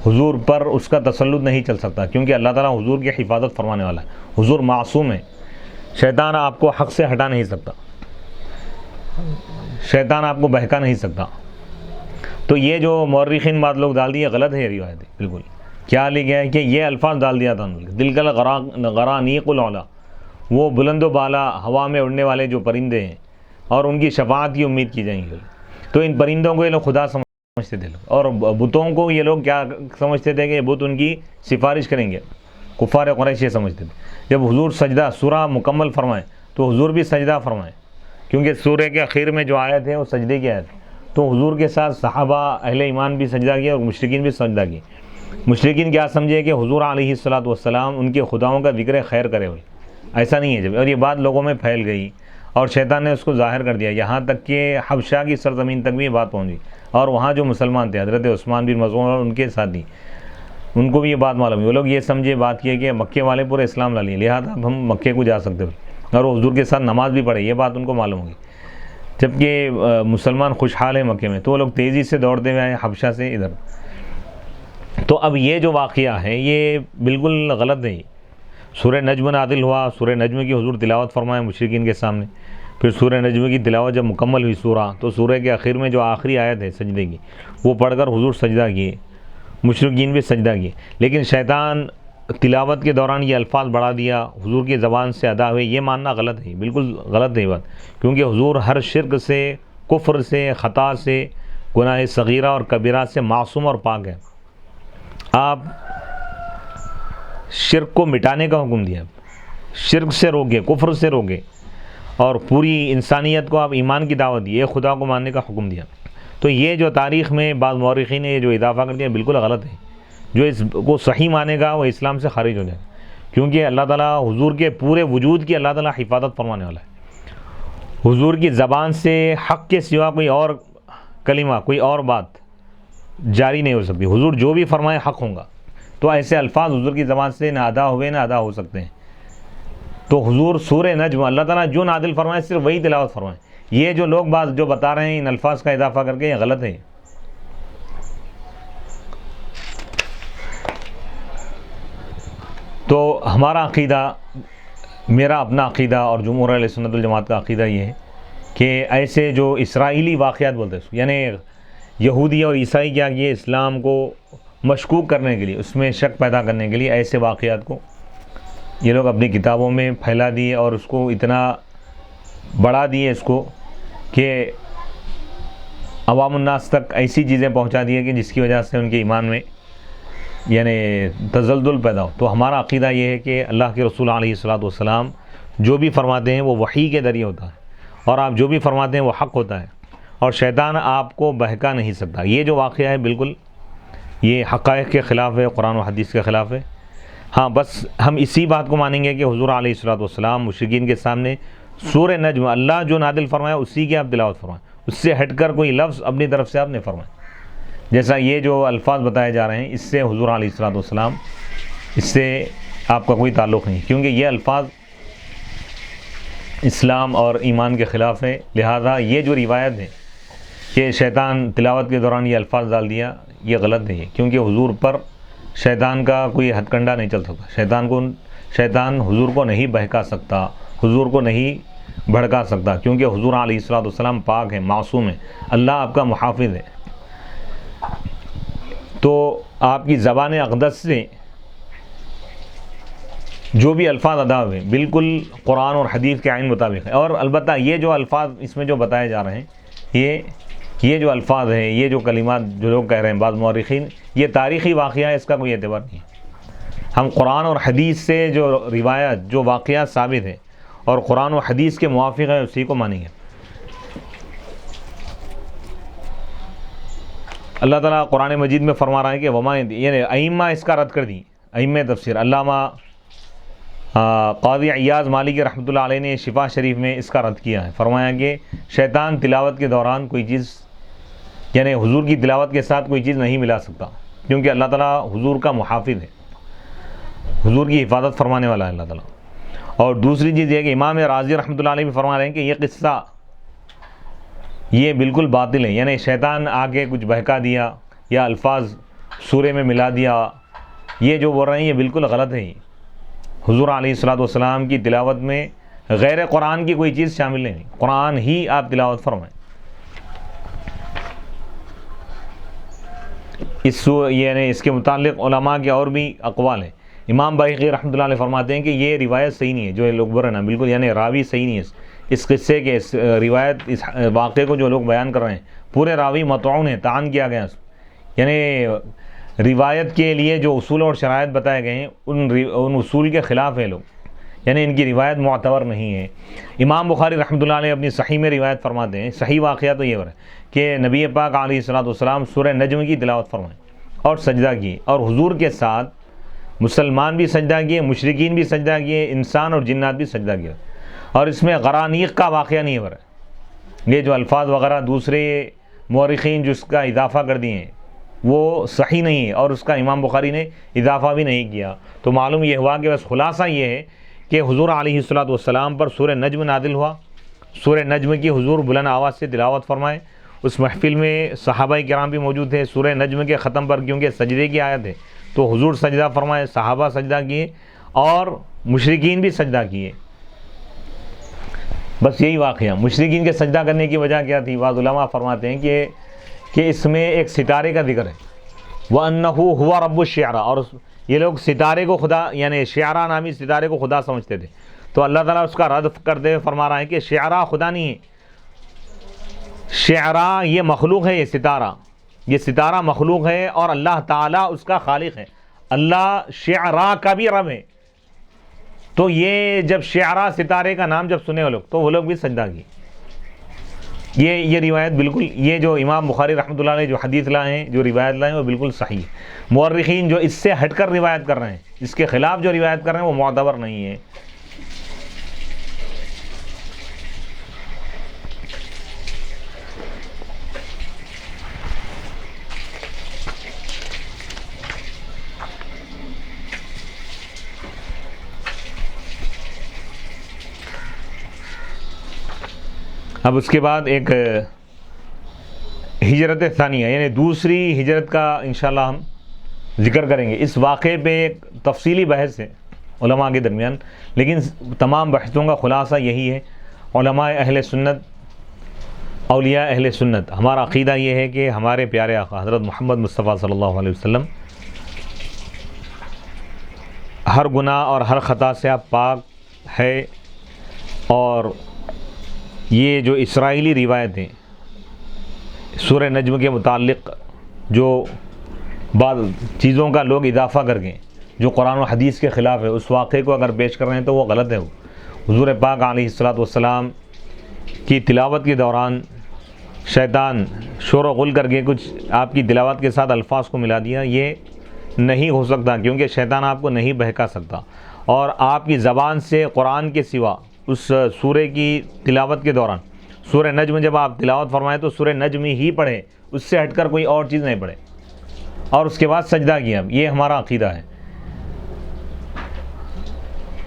حضور پر اس کا تسلط نہیں چل سکتا، کیونکہ اللہ تعالیٰ حضور کی حفاظت فرمانے والا ہے، حضور معصوم ہے، شیطان آپ کو حق سے ہٹا نہیں سکتا، شیطان آپ کو بہکا نہیں سکتا۔ تو یہ جو مورخین بعض لوگ ڈال دیے، غلط ہے یہ روایت بالکل۔ کیا لکھا ہے کہ یہ الفاظ ڈال دیا تھا، دل کا غرانیق العلا، وہ بلند و بالا ہوا میں اڑنے والے جو پرندے ہیں اور ان کی شفاعت کی امید کی جائیں گی۔ تو ان پرندوں کو یہ لوگ خدا سمجھتے تھے، اور بتوں کو یہ لوگ کیا سمجھتے تھے کہ بت ان کی سفارش کریں گے، کفار قریش یہ سمجھتے تھے۔ جب حضور سجدہ سورہ مکمل فرمائیں تو حضور بھی سجدہ فرمائیں، کیونکہ سورہ کے اخیر میں جو آیت ہے وہ سجدے کی آیت ہے۔ تو حضور کے ساتھ صحابہ اہل ایمان بھی سجدہ کیا اور مشرکین بھی سجدہ کی۔ مشرکین کیا سمجھے کہ حضور علیہ الصلوۃ والسلام ان کے خداؤں کا ذکر خیر کرے ہوئے، ایسا نہیں ہے جب، اور یہ بات لوگوں میں پھیل گئی اور شیطان نے اس کو ظاہر کر دیا، یہاں تک کہ حبشہ کی سرزمین تک بھی یہ بات پہنچی، اور وہاں جو مسلمان تھے حضرت عثمان بن مظعون اور ان کے ساتھی، ان کو بھی یہ بات معلوم ہے، وہ لوگ یہ سمجھے بات کیے کہ مکے والے پورے اسلام لا لیے، لہٰذا اب ہم مکے کو جا سکتے ہیں، اور وہ حضور کے ساتھ نماز بھی پڑھے، یہ بات ان کو معلوم ہوگی۔ جبکہ مسلمان خوشحال ہیں مکے میں، تو وہ لوگ تیزی سے دوڑتے ہوئے آئے حبشہ سے ادھر۔ تو اب یہ جو واقعہ ہے یہ بالکل غلط ہے۔ سورہ نجم نازل ہوا، سورہ نجم کی حضور تلاوت فرمائے مشرکین کے سامنے، پھر سورہ نجم کی تلاوت جب مکمل ہوئی سورہ، تو سورہ کے آخر میں جو آخری آیت ہے سجدے کی، وہ پڑھ کر حضور سجدہ کیے، مشرکین بھی سجدہ کیے، لیکن شیطان تلاوت کے دوران یہ الفاظ بڑھا دیا، حضور کی زبان سے ادا ہوئے، یہ ماننا غلط ہے، بالکل غلط ہے یہ بات، کیونکہ حضور ہر شرک سے، کفر سے، خطا سے، گناہ صغیرہ اور کبیرہ سے معصوم اور پاک ہے۔ آپ شرک کو مٹانے کا حکم دیا، شرک سے روکے، کفر سے روکے، اور پوری انسانیت کو آپ ایمان کی دعوت دی، ایک خدا کو ماننے کا حکم دیا۔ تو یہ جو تاریخ میں بعض مورخین نے جو اضافہ کر دیا بالکل غلط ہے، جو اس کو صحیح مانے گا وہ اسلام سے خارج ہو جائے گا، کیونکہ اللہ تعالیٰ حضور کے پورے وجود کی اللہ تعالیٰ حفاظت فرمانے والا ہے۔ حضور کی زبان سے حق کے سوا کوئی اور کلمہ، کوئی اور بات جاری نہیں ہو سکتی، حضور جو بھی فرمائے حق ہوں گا، تو ایسے الفاظ حضور کی زبان سے نہ ادا ہوئے نہ ادا ہو سکتے ہیں۔ تو حضور سورہ نجم اللہ تعالیٰ جو نازل فرمائے صرف وہی تلاوت فرمائیں۔ یہ جو لوگ بعض جو بتا رہے ہیں ان الفاظ کا اضافہ کر کے، یہ غلط ہے۔ تو ہمارا عقیدہ، میرا اپنا عقیدہ اور جمہور اہل سنت والجماعت کا عقیدہ یہ ہے کہ ایسے جو اسرائیلی واقعات بولتے ہیں، یعنی یہودی اور عیسائی کیا کیے، اسلام کو مشکوک کرنے کے لیے، اس میں شک پیدا کرنے کے لیے ایسے واقعات کو یہ لوگ اپنی کتابوں میں پھیلا دیے اور اس کو اتنا بڑھا دیے اس کو کہ عوام الناس تک ایسی چیزیں پہنچا دیے کہ جس کی وجہ سے ان کے ایمان میں یعنی تزلزل پیدا ہو۔ تو ہمارا عقیدہ یہ ہے کہ اللہ کے رسول علیہ الصلوۃ والسلام جو بھی فرماتے ہیں وہ وحی کے ذریعے ہوتا ہے، اور آپ جو بھی فرماتے ہیں وہ حق ہوتا ہے، اور شیطان آپ کو بہکا نہیں سکتا۔ یہ جو واقعہ ہے بالکل یہ حقائق کے خلاف ہے، قرآن و حدیث کے خلاف ہے۔ ہاں بس ہم اسی بات کو مانیں گے کہ حضور علیہ الصلوۃ والسلام مشرکین کے سامنے سورہ نجم اللہ جو نازل فرمایا اسی کی آپ تلاوت فرمائیں، اس سے ہٹ کر کوئی لفظ اپنی طرف سے آپ نے فرمائیں۔ جیسا یہ جو الفاظ بتائے جا رہے ہیں اس سے حضور علیہ الصلوۃ والسلام اس سے آپ کا کوئی تعلق نہیں، کیونکہ یہ الفاظ اسلام اور ایمان کے خلاف ہے۔ لہذا یہ جو روایت ہے کہ شیطان تلاوت کے دوران یہ الفاظ ڈال دیا، یہ غلط ہے، کیونکہ حضور پر شیطان کا کوئی ہتھ کنڈا نہیں چل سکتا۔ شیطان حضور کو نہیں بہکا سکتا، حضور کو نہیں بھڑکا سکتا، کیونکہ حضور علیہ الصلوۃ والسلام پاک ہے، معصوم ہے، اللہ آپ کا محافظ ہے۔ تو آپ کی زبان اقدس سے جو بھی الفاظ ادا ہوئے بالکل قرآن اور حدیث کے عین مطابق ہے۔ اور البتہ یہ جو الفاظ اس میں جو بتائے جا رہے ہیں یہ جو الفاظ ہیں، یہ جو کلمات جو لوگ کہہ رہے ہیں بعض مورخین، یہ تاریخی واقعہ ہے، اس کا کوئی اعتبار نہیں ہے۔ ہم قرآن اور حدیث سے جو روایت جو واقعات ثابت ہے اور قرآن و حدیث کے موافق ہے اسی کو مانیں گے۔ اللہ تعالیٰ قرآن مجید میں فرما رہا ہے کہ وما، یعنی ائمہ اس کا رد کر دی، ائمہ تفسیر علامہ قاضی عیاض مالکی رحمۃ اللہ علیہ نے شفا شریف میں اس کا رد کیا ہے، فرمایا کہ شیطان تلاوت کے دوران کوئی چیز یعنی حضور کی تلاوت کے ساتھ کوئی چیز نہیں ملا سکتا، کیونکہ اللہ تعالیٰ حضور کا محافظ ہے، حضور کی حفاظت فرمانے والا ہے اللہ تعالیٰ۔ اور دوسری چیز یہ کہ امام راضی رحمۃ اللہ علیہ بھی فرما رہے ہیں کہ یہ قصہ یہ بالکل باطل ہے، یعنی شیطان آگے کچھ بہکا دیا یا الفاظ سورے میں ملا دیا، یہ جو بول رہے ہیں یہ بالکل غلط ہے۔ حضور علیہ الصلوۃ والسلام کی تلاوت میں غیر قرآن کی کوئی چیز شامل نہیں، قرآن ہی آپ تلاوت فرمائیں۔ یعنی اس کے متعلق علماء کے اور بھی اقوال ہیں۔ امام بایقی رحمۃ اللہ علیہ فرماتے ہیں کہ یہ روایت صحیح نہیں ہے، جو لوگ بول رہے ہیں نا بالکل، یعنی راوی صحیح نہیں ہے اس قصے کے، اس روایت اس واقعے کو جو لوگ بیان کر رہے ہیں پورے راوی مطعون ہیں، طعن کیا گیا، یعنی روایت کے لیے جو اصول اور شرائط بتائے گئے ہیں ان اصول کے خلاف ہیں لوگ، یعنی ان کی روایت معتبر نہیں ہے۔ امام بخاری رحمۃ اللہ علیہ اپنی صحیح میں روایت فرماتے ہیں، صحیح واقعہ تو یہ ہے کہ نبی پاک علیہ الصلوۃ والسلام سورہ نجم کی تلاوت فرمائیں اور سجدہ کیے، اور حضور کے ساتھ مسلمان بھی سجدہ کیے، مشرکین بھی سجدہ کیے، انسان اور جنات بھی سجدہ کیے، اور اس میں غرانیق کا واقعہ نہیں ہے۔ یہ جو الفاظ وغیرہ دوسرے مورخین جو اس کا اضافہ کر دیے ہیں وہ صحیح نہیں ہے، اور اس کا امام بخاری نے اضافہ بھی نہیں کیا۔ تو معلوم یہ ہوا کہ بس خلاصہ یہ ہے کہ حضور علیہ الصلوۃ والسلام پر سورہ نجم نازل ہوا، سورہ نجم کی حضور بلند آواز سے تلاوت فرمائے، اس محفل میں صحابہ کرام بھی موجود تھے۔ سورہ نجم کے ختم پر کیونکہ سجدے کی آیت ہے تو حضور سجدہ فرمائے، صحابہ سجدہ کیے اور مشرکین بھی سجدہ کیے۔ بس یہی واقعہ۔ مشرکین کے سجدہ کرنے کی وجہ کیا تھی؟ بعض علماء فرماتے ہیں کہ اس میں ایک ستارے کا ذکر ہے، وَأَنَّهُ هُوَ رَبُّ الشِّعْرَى، اور یہ لوگ ستارے کو خدا یعنی شعرا نامی ستارے کو خدا سمجھتے تھے، تو اللہ تعالیٰ اس کا رد کرتے ہوئے فرما رہا ہے کہ شعرا خدا نہیں ہے، شعرا یہ مخلوق ہے، یہ ستارہ مخلوق ہے اور اللہ تعالیٰ اس کا خالق ہے، اللہ شعرا کا بھی رب ہے۔ تو یہ جب شعرا ستارے کا نام جب سنے وہ لوگ تو وہ لوگ بھی سجدہ کیے۔ یہ روایت بالکل، یہ جو امام بخاری رحمۃ اللہ علیہ جو حدیث لائے ہیں، جو روایت لائے ہیں وہ بالکل صحیح ہے۔ مورخین جو اس سے ہٹ کر روایت کر رہے ہیں، اس کے خلاف جو روایت کر رہے ہیں وہ معتبر نہیں ہے۔ اب اس کے بعد ایک ہجرت ثانیہ یعنی دوسری ہجرت کا انشاءاللہ ہم ذکر کریں گے۔ اس واقعے پہ ایک تفصیلی بحث ہے علماء کے درمیان، لیکن تمام بحثوں کا خلاصہ یہی ہے، علماء اہل سنت اولیاء اہل سنت، ہمارا عقیدہ یہ ہے کہ ہمارے پیارے آقا حضرت محمد مصطفیٰ صلی اللہ علیہ وسلم ہر گناہ اور ہر خطا سے آپ پاک ہے، اور یہ جو اسرائیلی روایتیں سورہ نجم کے متعلق جو بعض چیزوں کا لوگ اضافہ کر کے جو قرآن و حدیث کے خلاف ہے، اس واقعے کو اگر پیش کر رہے ہیں تو وہ غلط ہے۔ حضور پاک علیہ الصلوۃ والسلام کی تلاوت کے دوران شیطان شور و غل کر کے کچھ آپ کی تلاوت کے ساتھ الفاظ کو ملا دیا، یہ نہیں ہو سکتا، کیونکہ شیطان آپ کو نہیں بہکا سکتا، اور آپ کی زبان سے قرآن کے سوا اس سورہ کی تلاوت کے دوران سورہ نجم جب آپ تلاوت فرمائیں تو سورہ نجم ہی پڑھیں، اس سے ہٹ کر کوئی اور چیز نہیں پڑھے، اور اس کے بعد سجدہ کیا۔ یہ ہمارا عقیدہ ہے۔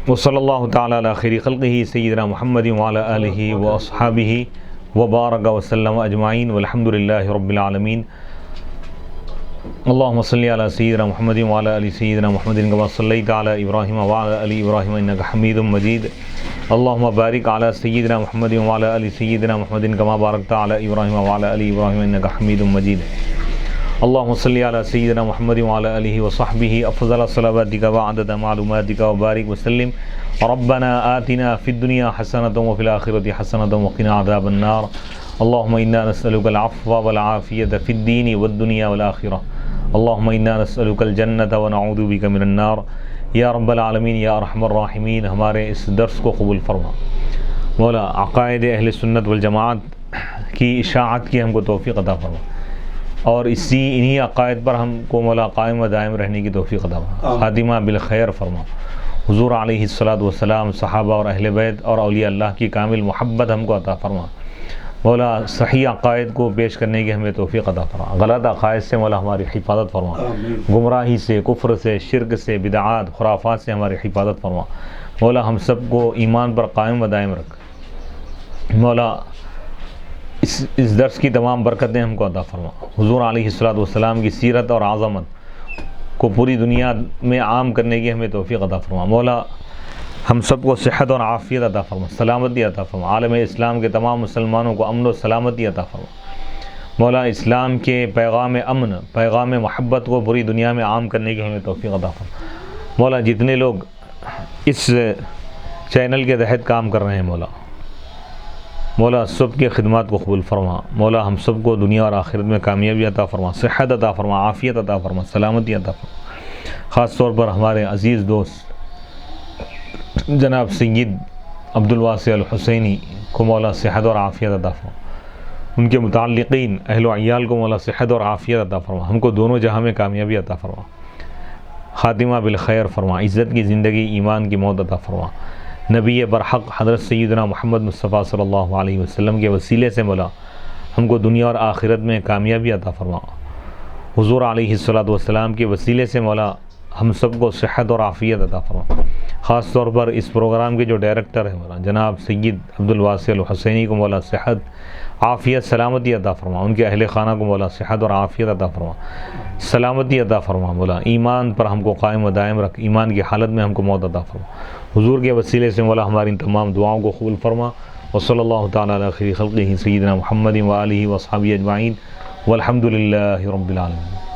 وصلی اللہ تعالی علی خیر خلقہ سیدنا محمد وعلی آلہ واصحابہ وبارک وسلم اجمعین والحمد للہ رب العالمین۔ اللہم صلی علی سیدنا محمد وعلی آل سیدنا محمد کما صلیت علی ابراہیم وعلی آل ابراہیم انک حمید مجید۔ اللہم بارک علی سیدنا محمد وعلی آل سیدنا محمد کما بارکت علی ابراہیم وعلی آل ابراہیم انک حمید مجید۔ اللہم صلی علی سیدنا محمد وعلی آلہ وصحبہ افضل صلواتک وعدد معلوماتک وبارک وسلم۔ ربنا آتنا فی الدنیا حسنۃ وفی الآخرۃ حسنۃ وقنا عذاب النار۔ اللہم انا نسألک العفو والعافیۃ فی الدین والدنیا والآخرہ۔ اللہم انا نسألک الجنۃ ونعوذ بک من النار۔ یا رب العالمین یا ارحم الراحمین، ہمارے اس درس کو قبول فرما مولا۔ عقائد اہل سنت والجماعت کی اشاعت کی ہم کو توفیق عطا فرما، اور انہی عقائد پر ہم کو مولا قائم و دائم رہنے کی توفیق عطا فرما۔ خاتمہ بالخیر فرما۔ حضور علیہ الصلوۃ والسلام، صحابہ اور اہل بیت اور اولیاء اللہ کی کامل محبت ہم کو عطا فرما مولا۔ صحیح عقائد کو پیش کرنے کی ہمیں توفیق عطا فرما، غلط عقائد سے مولا ہماری حفاظت فرما، گمراہی سے، کفر سے، شرک سے، بدعات، خرافات سے ہماری حفاظت فرما مولا۔ ہم سب کو ایمان پر قائم و دائم رکھ مولا۔ اس درس کی تمام برکتیں ہم کو عطا فرما۔ حضور علیہ الصلوۃ والسلام کی سیرت اور عظمت کو پوری دنیا میں عام کرنے کی ہمیں توفیق عطا فرما مولا۔ ہم سب کو صحت اور عافیت عطا فرما، سلامتی عطا فرما۔ عالم اسلام کے تمام مسلمانوں کو امن و سلامتی عطا فرما مولا۔ اسلام کے پیغام امن، پیغام محبت کو پوری دنیا میں عام کرنے کی ہمیں توفیق عطا فرما مولا۔ جتنے لوگ اس چینل کے تحت کام کر رہے ہیں مولا سب کے خدمات کو قبول فرما مولا۔ ہم سب کو دنیا اور آخرت میں کامیابی عطا فرما، صحت عطا فرما، عافیت عطا فرما، سلامتی عطا فرما۔ خاص طور پر ہمارے عزیز دوست جناب سید عبدالواسع الحسینی کو مولا صحت اور عافیت عطا فرما، ان کے متعلقین اہل و عیال کو مولا صحت اور عافیت عطا فرما، ہم کو دونوں جہاں میں کامیابی عطا فرما، خاتمہ بالخیر فرما، عزت کی زندگی، ایمان کی موت عطا فرما۔ نبی برحق حضرت سیدنا محمد مصطفیٰ صلی اللہ علیہ وسلم کے وسیلے سے مولا ہم کو دنیا اور آخرت میں کامیابی عطا فرما۔ حضور علیہ الصلوۃ والسلام کے وسیلے سے مولا ہم سب کو صحت اور عافیت عطا فرما۔ خاص طور پر اس پروگرام کے جو ڈائریکٹر ہیں مولا جناب سید عبدالواسع الحسینی کو مولا صحت، عافیت، سلامتی عطا فرما، ان کے اہل خانہ کو مولا صحت اور عافیت عطا فرما، سلامتی عطا فرما مولا۔ ایمان پر ہم کو قائم و دائم رکھ، ایمان کی حالت میں ہم کو موت عطا فرما۔ حضور کے وسیلے سے مولا ہماری ان تمام دعاؤں کو قبول فرما۔ وصلی اللہ تعالی علی خیر خلقہ سیدنا محمد وآلہ وصحبہ اجمعین والحمد للہ رب العالمین۔